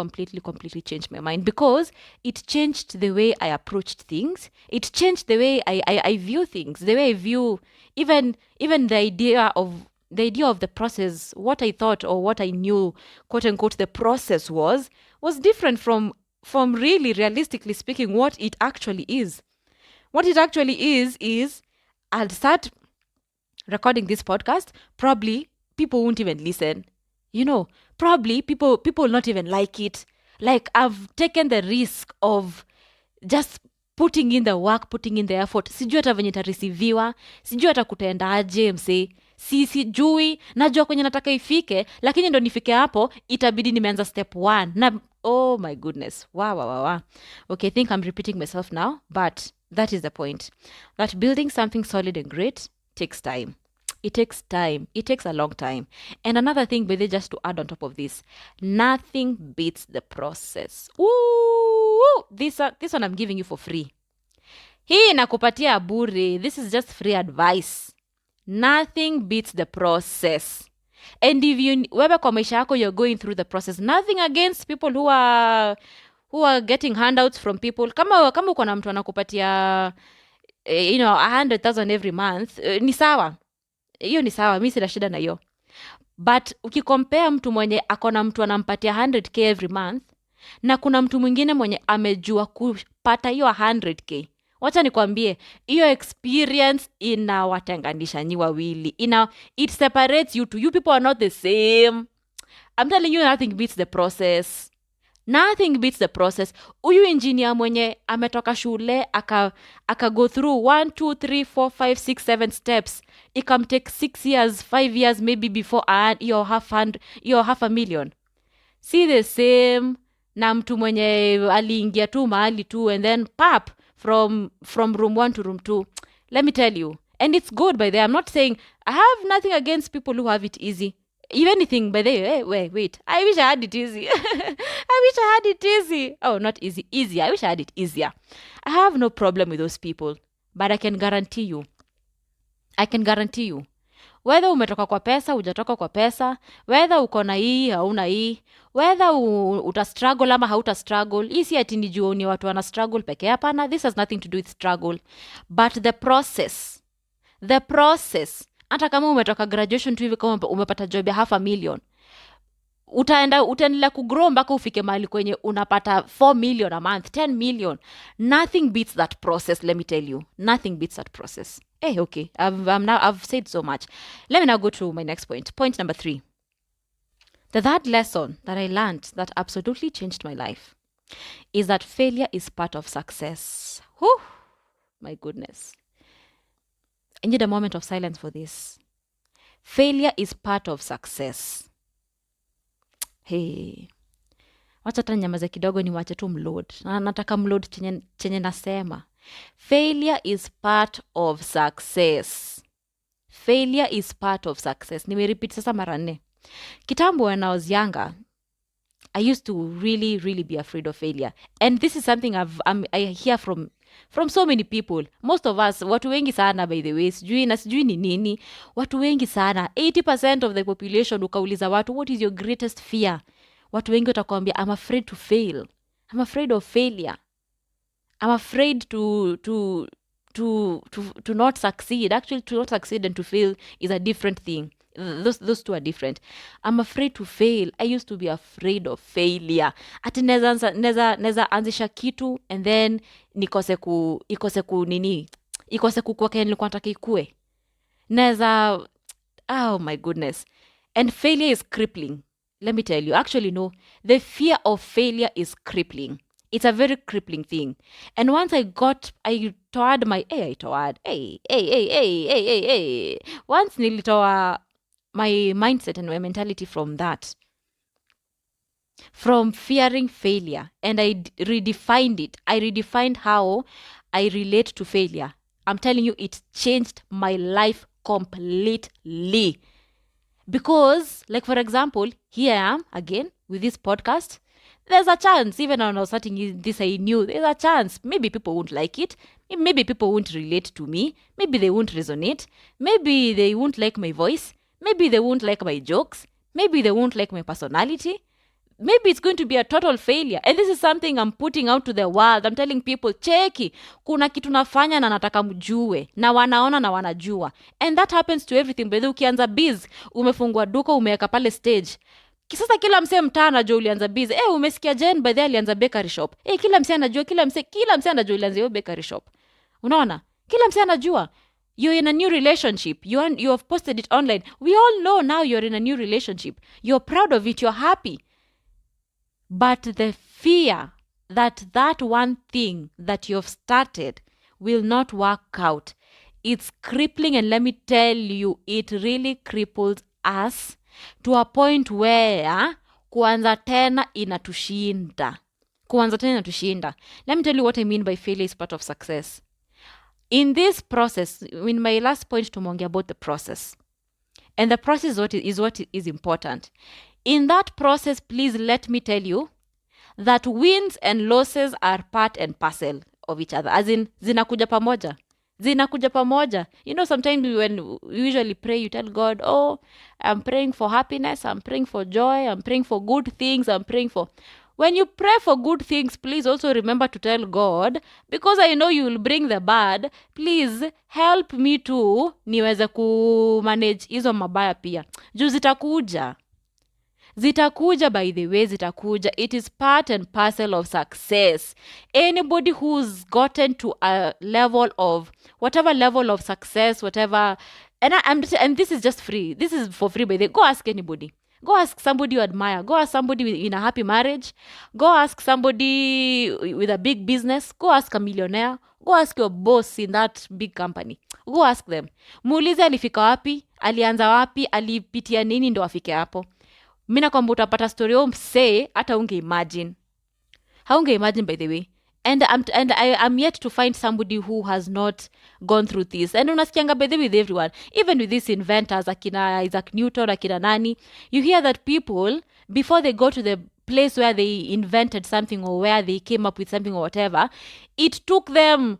changed my mind because it changed the way I approached things. It changed the way I view things, the way I view even the idea of the process. What I thought or what I knew, quote unquote, the process was different from really, realistically speaking, what it actually is. What it actually is I'll start recording this podcast. Probably people won't even listen. Probably people will not even like it. Like, I've taken the risk of just putting in the work, putting in the effort. Sijui hata venye itarisiviwa, sijui hata kutaendaje mse. Sijui, najua kwenye nataka ifike, lakini ndo nifike hapo, itabidi nimeanza step 1. Na oh my goodness. Wow. Okay, I think I'm repeating myself now, but that is the point. That building something solid and great takes time. It takes time. It takes a long time. And another thing, but just to add on top of this, nothing beats the process. Ooh, this one I'm giving you for free. Hii nakupatia bure. This is just free advice. Nothing beats the process. And if wewe kwa maisha yako you're going through the process, nothing against people who are getting handouts from people. Kama uko na mtu anakupatia 100,000 every month, ni sawa. Hiyo ni sawa, mimi sina shida na hiyo. But ukikompare mtu mwenye akona mtu anampatia 100k every month na kuna mtu mwingine mwenye amejua kupata hiyo 100k, wacha nikwambie, hiyo experience inawatenganisha nyi wawili. It separates you two. You people are not the same. I'm telling you, nothing beats the process. Nothing beats the process. Uyu engineer mwenye ametoka shule aka go through 1, 2, 3, 4, 5, 6, 7 steps. It can take 6 years, 5 years maybe before you're half a million. See the same na mtu mwenye aliingia tu mahali tu and then pap from room 1 to room 2. Let me tell you. And it's good by the way. I'm not saying I have nothing against people who have it easy. If anything, by the way, wait. I wish I had it easy. I wish I had it easy. Oh, not easy. Easier. I wish I had it easier. I have no problem with those people. but I can guarantee you, whether umetoka kwa pesa, hujatoka kwa pesa, whether uko na hii, hauna hii, whether uta struggle ama hauta struggle, hii si ati ni juu ni watu wana struggle peke. Hapana, this has nothing to do with struggle, but the process, hata kama umetoka graduation tu hivi, kama umepata job ya $500,000, utaendelea kugrow mpaka ufike mahali kwenye unapata 4 million a month, 10 million. Nothing beats that process, let me tell you. Nothing beats that process. Hey, okay, I've said so much. Let me now go to my next point. Point number 3. The third lesson that I learned that absolutely changed my life is that failure is part of success. Whew, my goodness. I need a moment of silence for this. Failure is part of success. Hey, wacha hata nyamaze kidogo ni wache tu mload. Nataka mload chenye nasema. Failure is part of success. Failure is part of success. Nimerepeat sasa mara 4. Kitambo when I was younger, I used to really be afraid of failure. And this is something I hear from so many people. Most of us, watu wengi sana by the way, sijui ni nini, watu wengi sana, 80% of the population, ukauliza watu, what is your greatest fear? Watu wengi watakwambia, I'm afraid to fail. I'm afraid of failure. I'm afraid to not succeed. Actually, to not succeed and to fail is a different thing. Those two are different. I'm afraid to fail. I used to be afraid of failure. Ati neza anzisha kitu and then ikose kukua kaya nilikuwa nataka ikue. Oh my goodness. And failure is crippling. Let me tell you. Actually, no. The fear of failure is crippling. It's a very crippling thing. And once I towered my, once nilitoa my mindset and my mentality from that, from fearing failure, and I redefined it. I redefined how I relate to failure. I'm telling you, it changed my life completely. Because, like for example, here I am again with this podcast. There's a chance, even when I was starting this, I knew there's a chance. Maybe people won't like it. Maybe people won't relate to me. Maybe they won't resonate. Maybe they won't like my voice. Maybe they won't like my jokes. Maybe they won't like my personality. Maybe it's going to be a total failure. And this is something I'm putting out to the world. I'm telling people, cheki, kuna kitu nafanya na nataka mjue. Na wanaona na wanajua. And that happens to everything. Bedhi ukianza biz, umefungua duka, umeweka pale stage. Sasa kila msee mtaa anajua ulianza biz. Umesikia Jen by the alianza bakery shop. Kila msee anajua, kila msee anajua ulianza hiyo bakery shop. Unaona? Kila msee anajua. You're in a new relationship. You have posted it online. We all know now you're in a new relationship. You're proud of it. You're happy. But the fear that one thing that you've started will not work out, it's crippling. And let me tell you, it really cripples us to a point where kuanza tena inatushinda. Let me tell you what I mean by failure is part of success. In this process, in my last point, tumeongea about the process. And the process is what is important. In that process, please let me tell you that wins and losses are part and parcel of each other. As in, zinakuja pamoja. You know, sometimes when we usually pray, you tell God, oh, I'm praying for happiness, I'm praying for joy, I'm praying for good things, When you pray for good things, please also remember to tell God, because I know you will bring the bad, please help me to niweze manage hizo mabaya pia. Juu zitakuja, by the way, zitakuja. It is part and parcel of success. Anybody who's gotten to a level of, whatever level of success, whatever, and this is just free. This is for free, by the way. Go ask anybody. Go ask somebody you admire. Go ask somebody in a happy marriage. Go ask somebody with a big business. Go ask a millionaire. Go ask your boss in that big company. Go ask them. Muulize alifika wapi, alianza wapi, alipitia nini ndo afike hapo. Mina kwamba utapata story home say hata unge imagine. Haunge imagine, by the way. And I'm yet to find somebody who has not gone through this. And unasikianga by the way with everyone, even with these inventors, akina Isaac Newton, akina nani, you hear that people, before they go to the place where they invented something or where they came up with something or whatever, it took them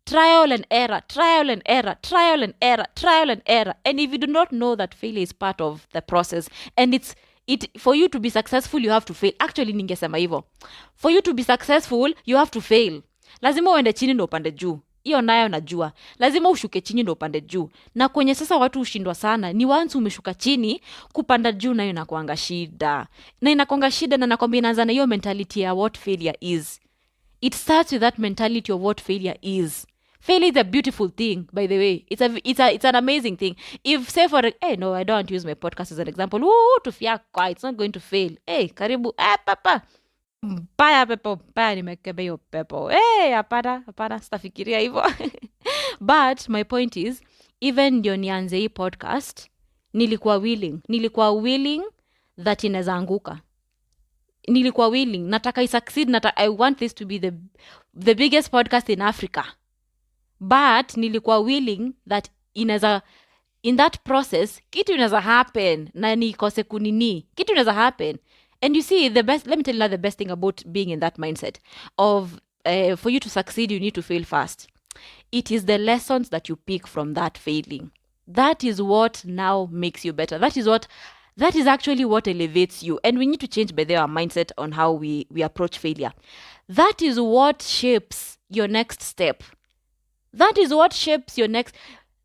trial and error, trial and error, trial and error, trial and error. And if you do not know that failure is part of the process, and for you to be successful you have to fail. Actually ningesema hivyo, for you to be successful you have to fail. Lazima uende chini ndo upande juu. Hiyo nayo najua. Lazima ushuke chini ndo upande juu. Na kwenye sasa watu ushindwa sana ni once umeshuka chini, kupanda juu nayo inakuanga shida. Na inakuanga shida, na nakwambia inaanza na hiyo mentality ya what failure is. It starts with that mentality of what failure is. Failure is a beautiful thing, by the way. It's an amazing thing. If say for no, I don't want to use my podcast as an example. Tufiakwa, it's not going to fail. Karibu, papa. Mbaya pepo, mbaya nimekebe hiyo pepo. Hapana, sitafikiria hivyo. But my point is, even ndio nianze hii podcast, nilikuwa willing that inaweza anguka. Nilikuwa willing, nataka I succeed, I want this to be the biggest podcast in Africa. But nilikuwa willing that in that process kitu inaweza happen na nikose kunini, kitu inaweza happen. And you see, let me tell you the best thing about being in that mindset of for you to succeed you need to fail fast. It is the lessons that you pick from that failing. That is what now makes you better. That is actually what elevates you. And we need to change by our mindset on how we approach failure. That is what shapes your next step. That is what shapes your next.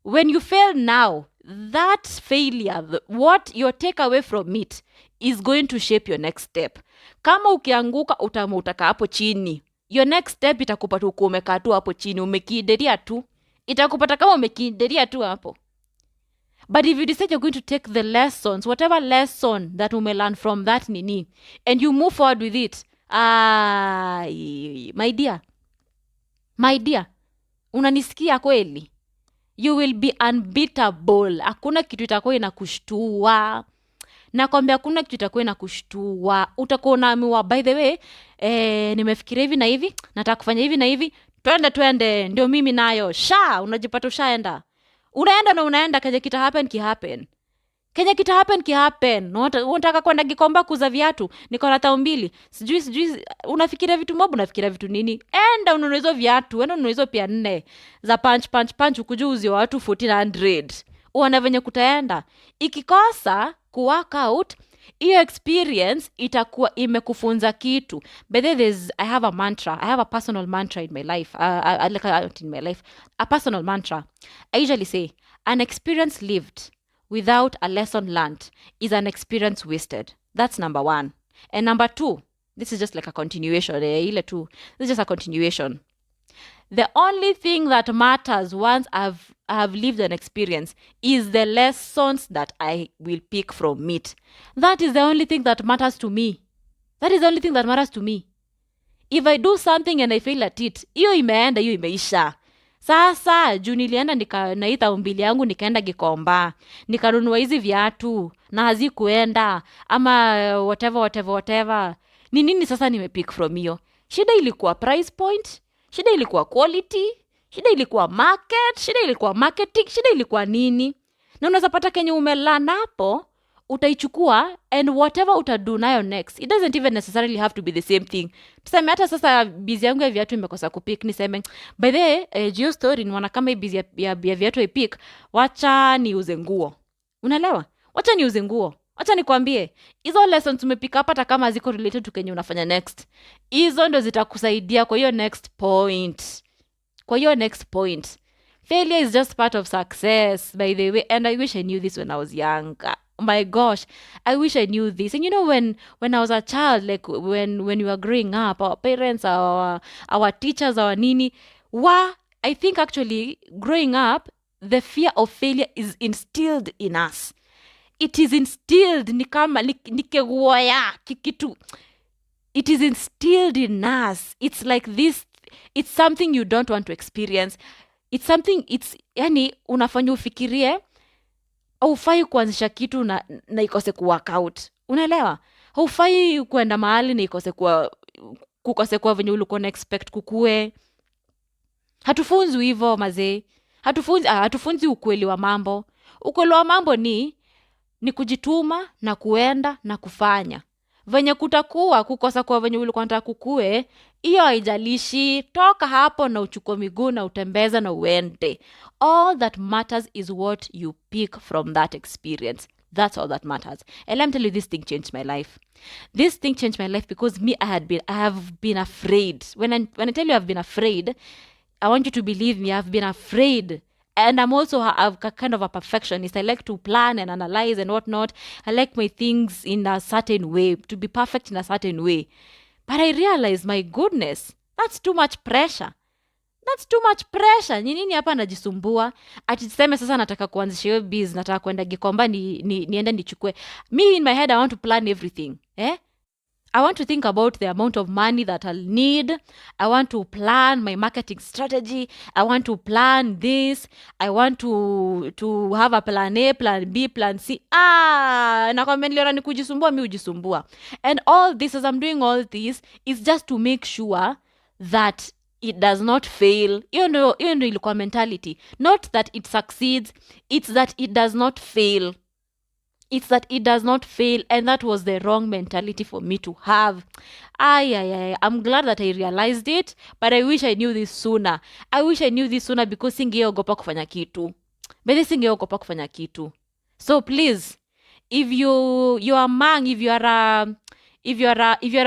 When you fail now, that failure, what your takeaway from it is going to shape your next step. Kama ukianguka utaka hapo chini, your next step itakupata uko umekaa tu hapo chini, umekideria tu. Itakupata kama umekideria tu hapo. But if you decide you're going to take the lessons, whatever lesson that you may learn from that nini, and you move forward with it, my dear, unanisikia kweli? You will be unbeatable. Hakuna kitu itakuwa inakushtua. Nakwambia hakuna kitu itakuwa inakushtua. Utakuwa unaambiwa, by the way, nimefikiria hivi na hivi, nataka kufanya hivi na hivi, twende, ndio mimi nayo. Unajipata ushaenda. Unaenda kenye kita happen kihappen. Unataka kwenda Gikomba kuuza viatu, niko na tao 2. Sijui unafikiria vitu mob, unafikiria vitu nini? Enda ununue hizo viatu, enda ununue hizo pia 4 za punch ukujuzi wa watu 1400. Uone venye kutaenda. Ikikosa ku work out, hiyo experience itakuwa imekufunza kitu. But I have a personal mantra in my life. A personal mantra. I usually say, an experience lived without a lesson learned is an experience wasted. That's number 1. And number 2, this is just like a continuation. This is just a continuation. The only thing that matters once I have lived an experience is the lessons that I will pick from it. That is the only thing that matters to me. If I do something and I fail at it, hiyo imeenda, hiyo imeisha. Sasa juu nilienda naita umbili yangu nikaenda Gikomba, nikanunua hizi viatu na hazikuenda, ama whatever. Ni nini sasa nimepick from hiyo? Shida ilikuwa price point, shida ilikuwa quality, shida ilikuwa market, shida ilikuwa marketing, shida ilikuwa nini? Na unaweza pata kenye umelana hapo, utaichukua and whatever utadu nayo next, it doesn't even necessarily have to be the same thing. Tuseme hata sasa busy yangu ya viatu imekosa kupick, niseme by the geo story niona kama hii busy ya viatu ipick, wacha niuze nguo. Unaelewa? Wacha niuze nguo. Wacha nikwambie, hizo lessons umepika hata kama ziko related to kenye unafanya next, hizo ndo zitakusaidia kwa hiyo next point. Failure is just part of success, by the way, and I wish I knew this when I was younger. Oh my gosh, I wish I knew this. And you know, when I was a child, like when we were growing up, our parents, our teachers, our nini, I think actually growing up, the fear of failure is instilled in us. It is instilled, kikitu. It is instilled in us. It's like this, it's something you don't want to experience. It's something, yani unafanya ufikirie, haufai kuanzisha kitu na ikose ku-work out. Unaelewa? Haufai kuenda mahali na kukose kuwa venye ulikuwa na expect kukue. Hatufunzwi hivyo mazee. Hatufunzi ukweli wa mambo. Ukweli wa mambo ni kujituma na kuenda na kufanya. venye kutakuwa kukosa kwa venye ulikuwa nataka kukue, hiyo haijalishi. Toka hapo na uchukue miguu na utembeza na uende. All that matters is what you pick from that experience. That's all that matters. And let me tell you, this thing changed my life. This thing changed my life because I have been afraid. When I tell you I've been afraid, I want you to believe me. I've been afraid. And I'm also a kind of a perfectionist. I like to plan and analyze and whatnot. I like my things in a certain way, to be perfect in a certain way. But I realized, my goodness, that's too much pressure. That's too much pressure. Ni nini hapa najisumbua? Ati tuseme sasa nataka kuanzisha hiyo biz, nataka kwenda Gikomba niende nichukue. Me in my head I want to plan everything. I want to think about the amount of money that I'll need. I want to plan my marketing strategy. I want to plan this. I want to have a plan A, plan B, plan C. Nakwambia niliona ni kujisumbua, mi ujisumbua. And all this, as I'm doing all this, is just to make sure that it does not fail. Hiyo ndio ilikuwa mentality. Not that it succeeds, it's that it does not fail. It's that it does not fail, and that was the wrong mentality for me to have. I'm glad that I realized it, but I wish I knew this sooner. Because singeogopa kufanya kitu. But singeogopa kufanya kitu. So please, if you are man, if you are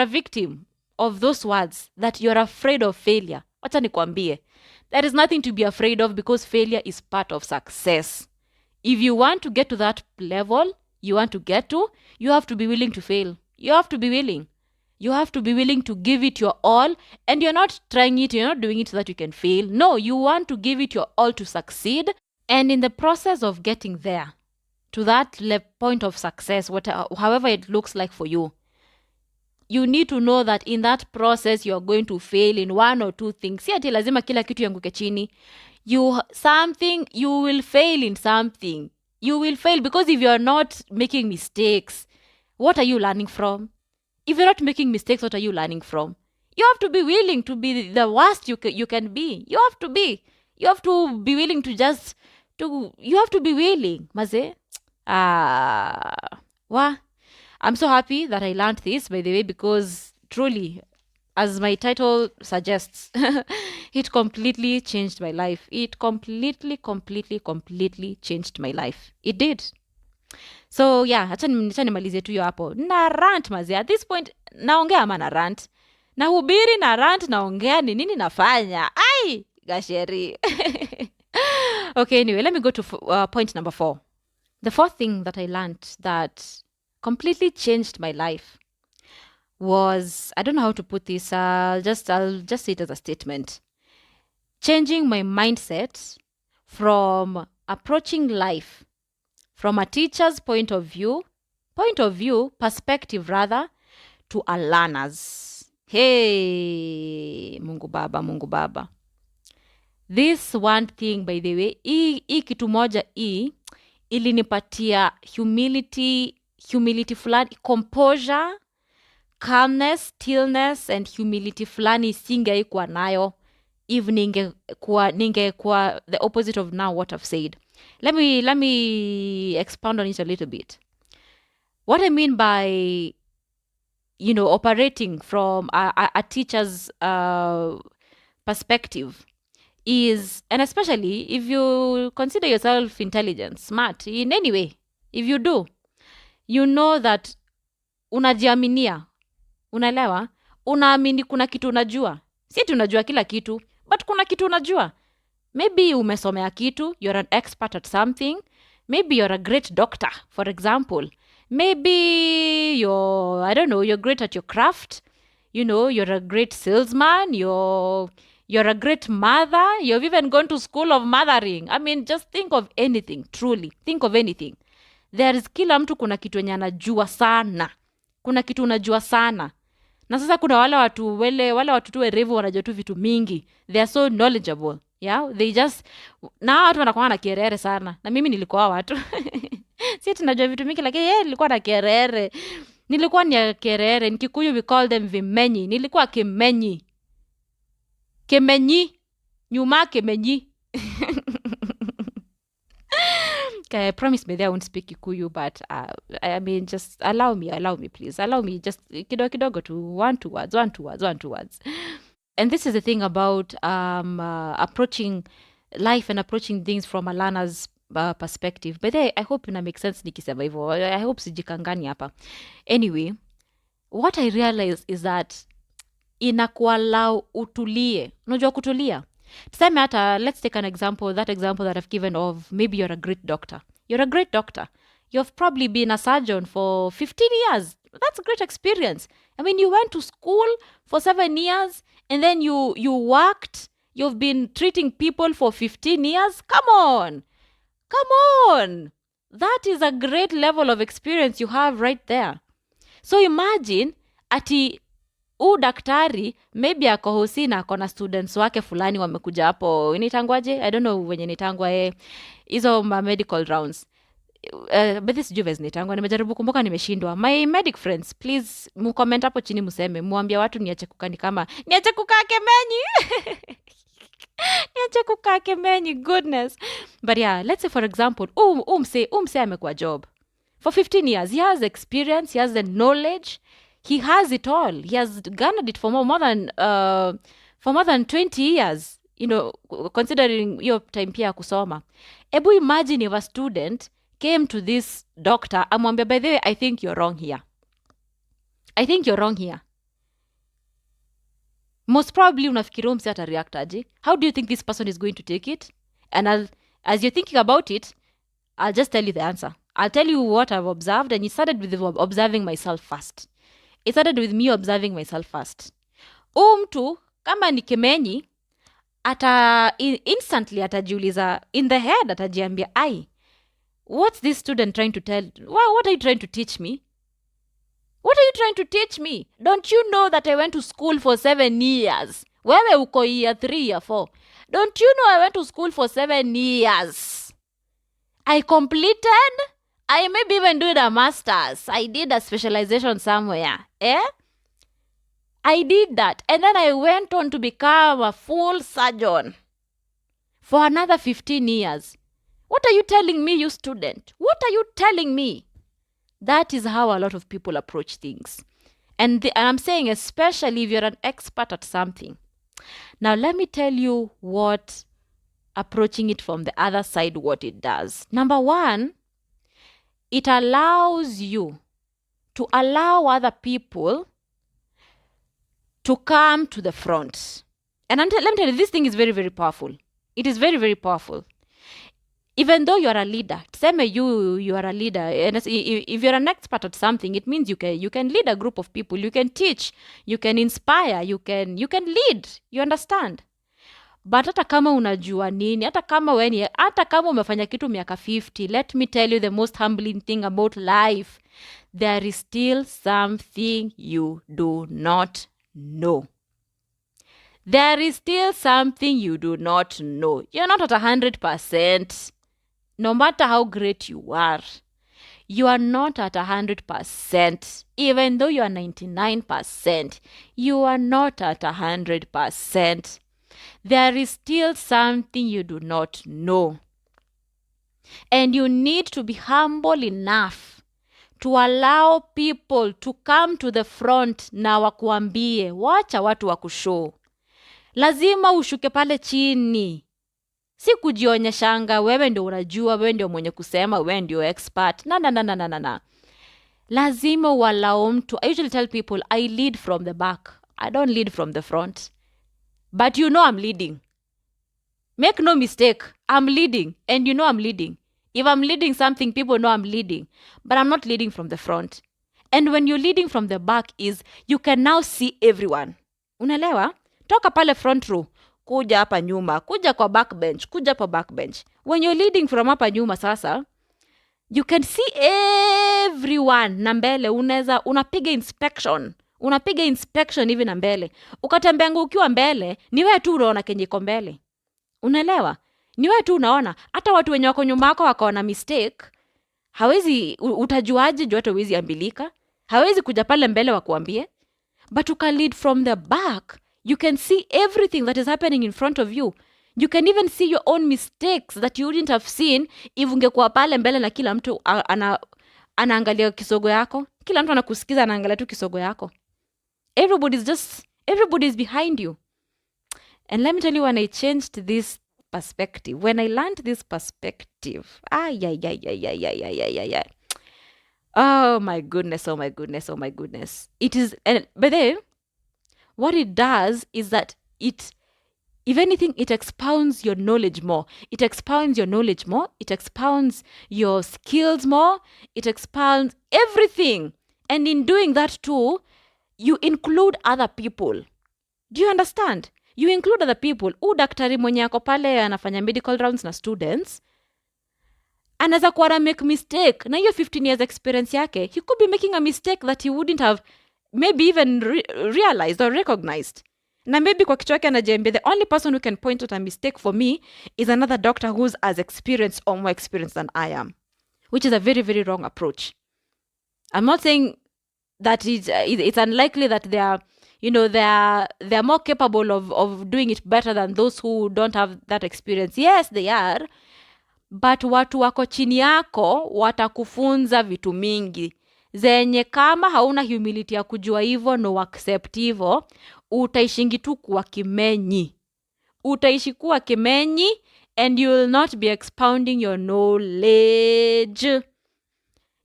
a victim of those words, that you're afraid of failure, wacha nikwambie, there is nothing to be afraid of, because failure is part of success. If you want to get to that level you want to get to, you have to be willing to fail. You have to be willing. You have to be willing to give it your all, and you're not trying it, you're not doing it so that you can fail. No, you want to give it your all to succeed. And in the process of getting there, to that point of success, however it looks like for you, you need to know that in that process you're going to fail in one or two things. Si ati lazima kila kitu yanguke chini. You will fail in something. You will fail because if you're not making mistakes, what are you learning from? If you're not making mistakes, what are you learning from? You have to be willing to be the worst you can be. You have to be willing to you have to be willing, maze. I'm so happy that I learned this, by the way, because truly, as my title suggests, it completely changed my life. It completely changed my life. It did. So yeah, acha nimalize tu hiyo hapo. Na rant mazi. At this point, naongea ama na rant? Nahubiri na rant, naongea ni nini nafanya? Ai, gasheri. Okay, anyway, let me go to point number 4. The fourth thing that I learned that completely changed my life was, I don't know how to put this, I'll just say it as a statement. Changing my mindset from approaching life from a teacher's perspective rather, to a learner's. Hey, Mungu Baba. This one thing, by the way, hii kitu moja ilinipatia humility fulani, composure, calmness, stillness and humility fulani singeikuwa nayo if ningekuwa the opposite of now what I've said. Let me expound on it a little bit. What I mean by, operating from a teacher's perspective is, and especially if you consider yourself intelligent, smart in any way, if you do, you know that unajiaminia, unaelewa, unaamini kuna kitu unajua. Si eti unajua kila kitu, but kuna kitu unajua. Maybe umesomea kitu, you're an expert at something. Maybe you're a great doctor, for example. Maybe you're great at your craft. You're a great salesman. You're a great mother. You've even gone to school of mothering. I mean, just think of anything, truly. Think of anything. There is kila mtu kuna kitu yenye anajua sana. Kuna kitu unajua sana. Na sasa kuna wale watu tu werevu wanajua tu vitu mingi. They are so knowledgeable. Yeah, they just, na watu wanakuwa na kierere sana. Na mimi nilikuwa watu. Si tunajua vitu mingi, lakini nilikuwa na kierere. Nilikuwa ni kierere. Nikikuyu we call them vimenyi. Nilikuwa kimenyi. Kemenyi. Nyuma kemenyi. I promise maybe I won't speak Kikuyu, but I mean, just allow me, please. Allow me just kidogo to one, two words. And this is the thing about approaching life and approaching things from a learner's perspective. But I hope ina make sense nikisema hivyo. I hope sijikangani hapa. Anyway, what I realize is that inakuallow utulie. Unajua kutulia? Tuseme hata, let's take an example, that example that I've given of maybe you're a great doctor. You're a great doctor. You've probably been a surgeon for 15 years. That's a great experience. I mean, you went to school for 7 years and then you worked. You've been treating people for 15 years. Come on. That is a great level of experience you have right there. So imagine ati daktari maybe ako hosi na ako na students wake fulani wamekuja hapo, initangwaje? I don't know wenye nitangwa hizo medical rounds. But this juves nitangwa, nimejaribu kumbuka nimeshindwa. My medic friends, please mcomment hapo chini museme, muambia watu niache kukaa kemenyi. Niache kukaa kemenyi, goodness. But yeah, let's say for example, umse amekuwa job for 15 years. He has experience, he has the knowledge, he has it all. He has garnered it for more than 20 years, considering your time pia kusoma. Ebu imagine if a student came to this doctor, amwambia, by the way, I think you're wrong here. Most probably unafikiria msi ata react aje. How do you think this person is going to take it? And as you're thinking about it, I'll just tell you the answer. I'll tell you what I've observed, and it started with observing myself first. Mtu kama ni kemenyi instantly atajiuliza, in the head atajiambia, what's this student trying to tell? What are you trying to teach me? Don't you know that I went to school for 7 years? Wewe uko year 3, year 4. Don't you know I went to school for 7 years? I completed. I maybe even did a master's. I did a specialization somewhere. I did that. And then I went on to become a full surgeon for another 15 years. What are you telling me, you student? What are you telling me? That is how a lot of people approach things. And I'm saying especially if you're an expert at something. Now, let me tell you what approaching it from the other side, what it does. Number one, it allows you to allow other people to come to the front. And let me tell you, this thing is very, very powerful. It is very, very powerful. Even though you are a leader, you are a leader, and if you're an expert at something, it means you can lead a group of people, you can teach, you can inspire, you can lead, you understand? But hata kama unajua nini, hata kama umefanya kitu miaka 50, let me tell you the most humbling thing about life. There is still something you do not know. There is still something you do not know. You're not at 100%. No matter how great you are, you are not at 100%. Even though you are 99%, you are not at 100%. There is still something you do not know. And you need to be humble enough to allow people to come to the front na wakuambie, wacha watu wakushow. Lazima ushuke pale chini. Si kujionyeshanga, wewe ndio unajua, wewe ndio mwenye kusema, wewe ndio expert. Na. Lazima walao mtu. I usually tell people, I lead from the back. I don't lead from the front. But you know I'm leading. Make no mistake, I'm leading. And you know I'm leading. If I'm leading something, people know I'm leading. But I'm not leading from the front. And when you're leading from the back is, you can now see everyone. Unaelewa? Toka pale front row, kuja hapa nyuma, kuja kwa backbench, kuja pa backbench. When you're leading from hapa nyuma sasa, you can see everyone na mbele. Unapiga inspection hivi na mbele. Ukatembeanga ukiwa mbele, ni wewe tu unaona kenye iko mbele. Unaelewa? Ni wewe tu unaona. Hata watu wenye wako nyuma yako wakaona mistake, utajuaje juu hata huwezi ambilika? Hawezi kuja pale mbele wakuambie. But you can lead from the back. You can see everything that is happening in front of you. You can even see your own mistakes that you wouldn't have seen if ungekuwa pale mbele na kila mtu anaangalia kisogo yako. Kila mtu anakusikiza, anaangalia tu kisogo yako. Everybody's behind you. And let me tell you, when I changed this perspective, when I learned this perspective, oh my goodness. It is, but then, what it does is that if anything, it expounds your knowledge more. It expounds your skills more. It expounds everything. And in doing that too, you include other people. Do you understand? You include other people. Daktari mwenye ako pale anafanya medical rounds na students, anaweza kuwa na make mistake. Na hiyo 15 years experience yake, he could be making a mistake that he wouldn't have maybe even realized or recognized. Na maybe kwa kichwa yake anajiambia, the only person who can point out a mistake for me is another doctor who's as experienced or more experienced than I am, which is a very, very wrong approach. I'm not saying that it's unlikely that they're more capable of doing it better than those who don't have that experience. Yes, they are. But watu wako chini yako watakufunza vitu mingi zenye kama hauna humility ya kujua hivyo no accept hivyo, utaishingi tu kuwa kimenyi. Utaishi kuwa kimenyi and you will not be expounding your knowledge.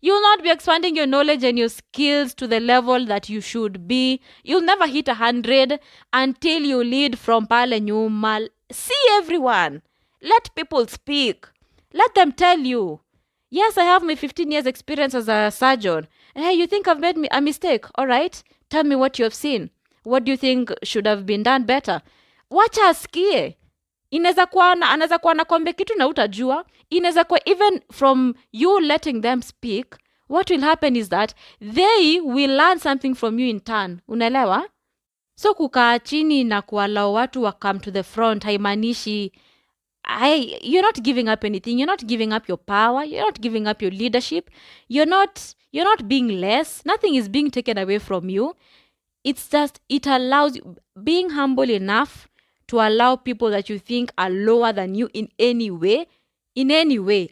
You will not be expanding your knowledge and your skills to the level that you should be. You'll never hit 100 until you lead from pale nyuma. See everyone. Let people speak. Let them tell you. Yes, I have my 15 years experience as a surgeon. Hey, you think I've made a mistake? All right. Tell me what you have seen. What do you think should have been done better? Wacha asikie. Inaweza kuwa anakwambia kitu na utajua. Inaweza kuwa even from you letting them speak, what will happen is that they will learn something from you in turn. Unaelewa? So kukaa chini na kuallow watu wa come to the front haimaanishi you're not giving up anything. You're not giving up your power. You're not giving up your leadership. You're not being less. Nothing is being taken away from you. It's just, it allows you, being humble enough to allow people that you think are lower than you in any way,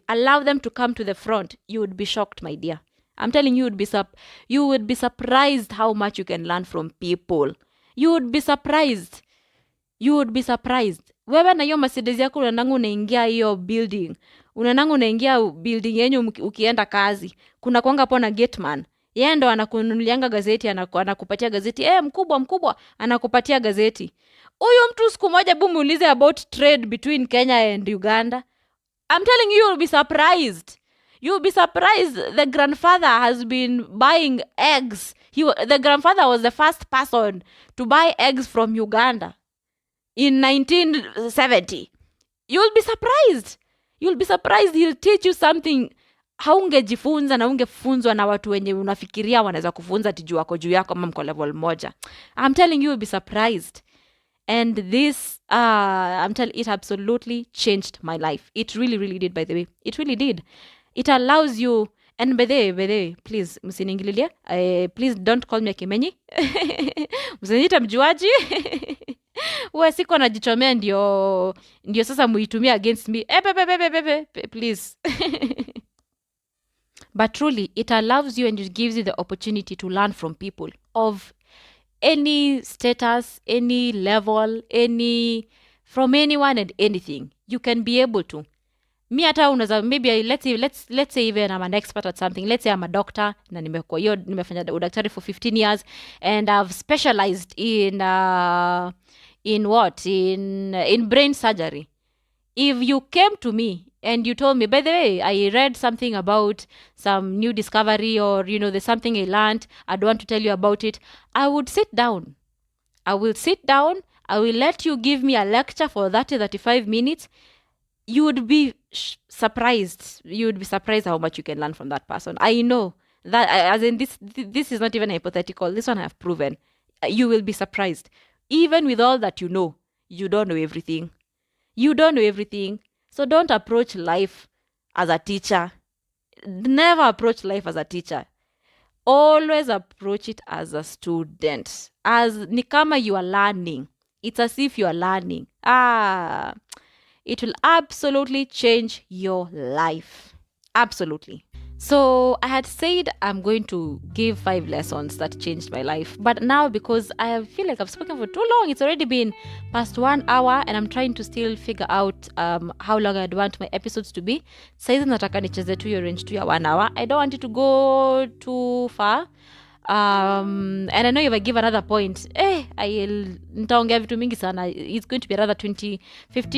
allow them to come to the front. You would be shocked, my dear. I'm telling you, you would be surprised how much you can learn from people. You would be surprised. Wewe na hiyo Mercedes yako unaendanga unaingia hiyo building. Unaendanga unaingia building yenyu ukienda kazi. Kuna kwanga hapo na gateman. Yeye ndo anakununulianga gazeti, anakupatia gazeti. Mkubwa, anakupatia gazeti. Huyu mtu siku moja muulize about trade between Kenya and Uganda. I'm telling you, you'll be surprised. You'll be surprised. The grandfather has been buying eggs. The grandfather was the first person to buy eggs from Uganda in 1970. You'll be surprised. He'll teach you something haungejifunza na ungefunzwa na watu wenye unafikiria wanaweza kufunza tiju wako juu yako kama mko level moja. I'm telling you, you'll be surprised. And this, it absolutely changed my life. It really, really did, by the way. It really did. It allows you, and by the way, please, msiniingililie. Please don't call me a kimenyi. Msiniita mjuaji. Uwe siko najichomea ndio sasa muitumia against me. Please. But truly, it allows you and it gives you the opportunity to learn from people of any status, any level, from anyone and anything. You can be able to. Me hata unaweza, maybe let's say even I'm an expert at something. Let's say I'm a doctor na nimefanya udaktari for 15 years and I've specialized in brain surgery. If you came to me and you told me, by the way, I read something about some new discovery or, there's something I learned, I'd want to tell you about it, I would sit down. I will let you give me a lecture for 35 minutes. You would be surprised. You would be surprised how much you can learn from that person. I know that, as in this is not even hypothetical. This one I have proven. You will be surprised. Even with all that you don't know everything. So don't approach life as a teacher. Never approach life as a teacher. Always approach it as a student. As ni kama you are learning. It's as if you are learning. It will absolutely change your life. Absolutely. So I had said I'm going to give 5 lessons that changed my life. But now, because I feel like I've spoken for too long, it's already been past 1 hour and I'm trying to still figure out how long I'd want my episodes to be. Saizi nataka nicheze tu your range to your 1 hour. I don't want it to go too far. And I know if I give another point, nitaongea vitu mingi sana. It's going to be another 15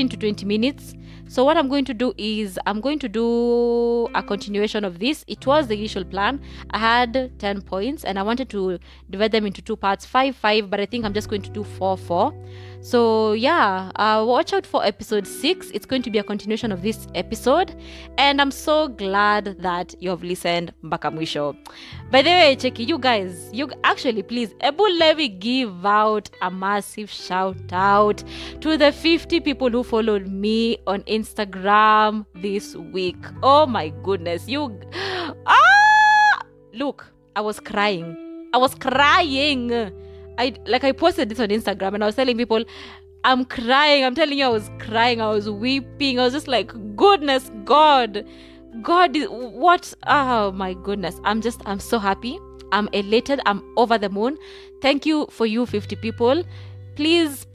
to 20 minutes. So what I'm going to do is I'm going to do a continuation of this. It was the initial plan. I had 10 points and I wanted to divide them into 2 parts, 5, but I think I'm just going to do 4. So yeah, watch out for episode 6. It's going to be a continuation of this episode, and I'm so glad that you have listened mpaka mwisho. By the way, Cheki, you guys, you actually, please, let me give out a massive shout out to the 50 people who followed me on Instagram this week. Oh my goodness, look, I was crying. I posted this on Instagram and I was telling people, I'm crying. I'm telling you, I was crying. I was weeping. I was just like, goodness, God is what? Oh my goodness. I'm so happy. I'm elated. I'm over the moon. Thank you for you 50 people. Please,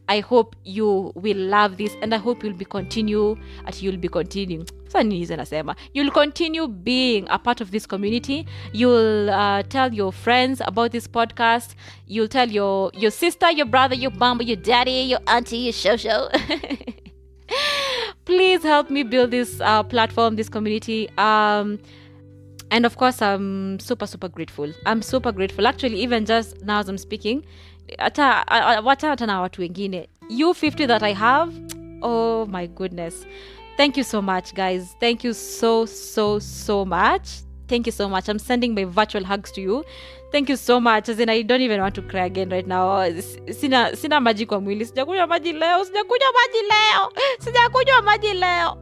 I hope you will love this, and I hope you'll continuing. You'll continue being a part of this community. You'll tell your friends about this podcast. You'll tell your sister, your brother, your mom, your daddy, your auntie, your shosho. Please help me build this platform, this community. And of course, I'm super, super grateful. Actually, even just now as I'm speaking, hata na watu wengine, you 50 that I have, oh my goodness. Thank you so much, guys. Thank you so much. Thank you so much. I'm sending my virtual hugs to you. Thank you so much. As in, I don't even want to cry again right now. Sina maji kwa mwili. Sijakunywa maji leo.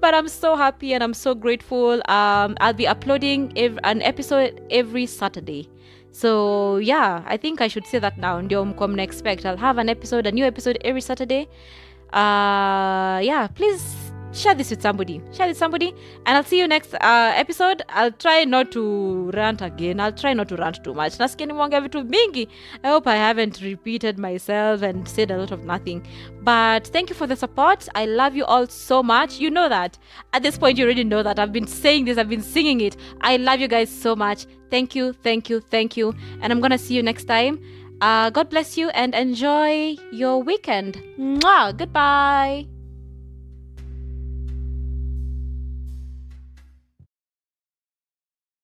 But I'm so happy and I'm so grateful. I'll be uploading an episode every Saturday. So yeah, I think I should say that now. Ndio mko mna expect. I'll have a new episode every Saturday. Yeah, please share this with somebody, and I'll see you next episode. I'll try not to rant again. I'll try not to rant too much. Nasikia nimeongea vitu mingi. I hope I haven't repeated myself and said a lot of nothing, but thank you for the support. I love you all so much. You know that at this point. You already know that I've been saying this, I've been singing it. I love you guys so much. Thank you, and I'm gonna see you next time. God bless you and enjoy your weekend. Mwah! Goodbye.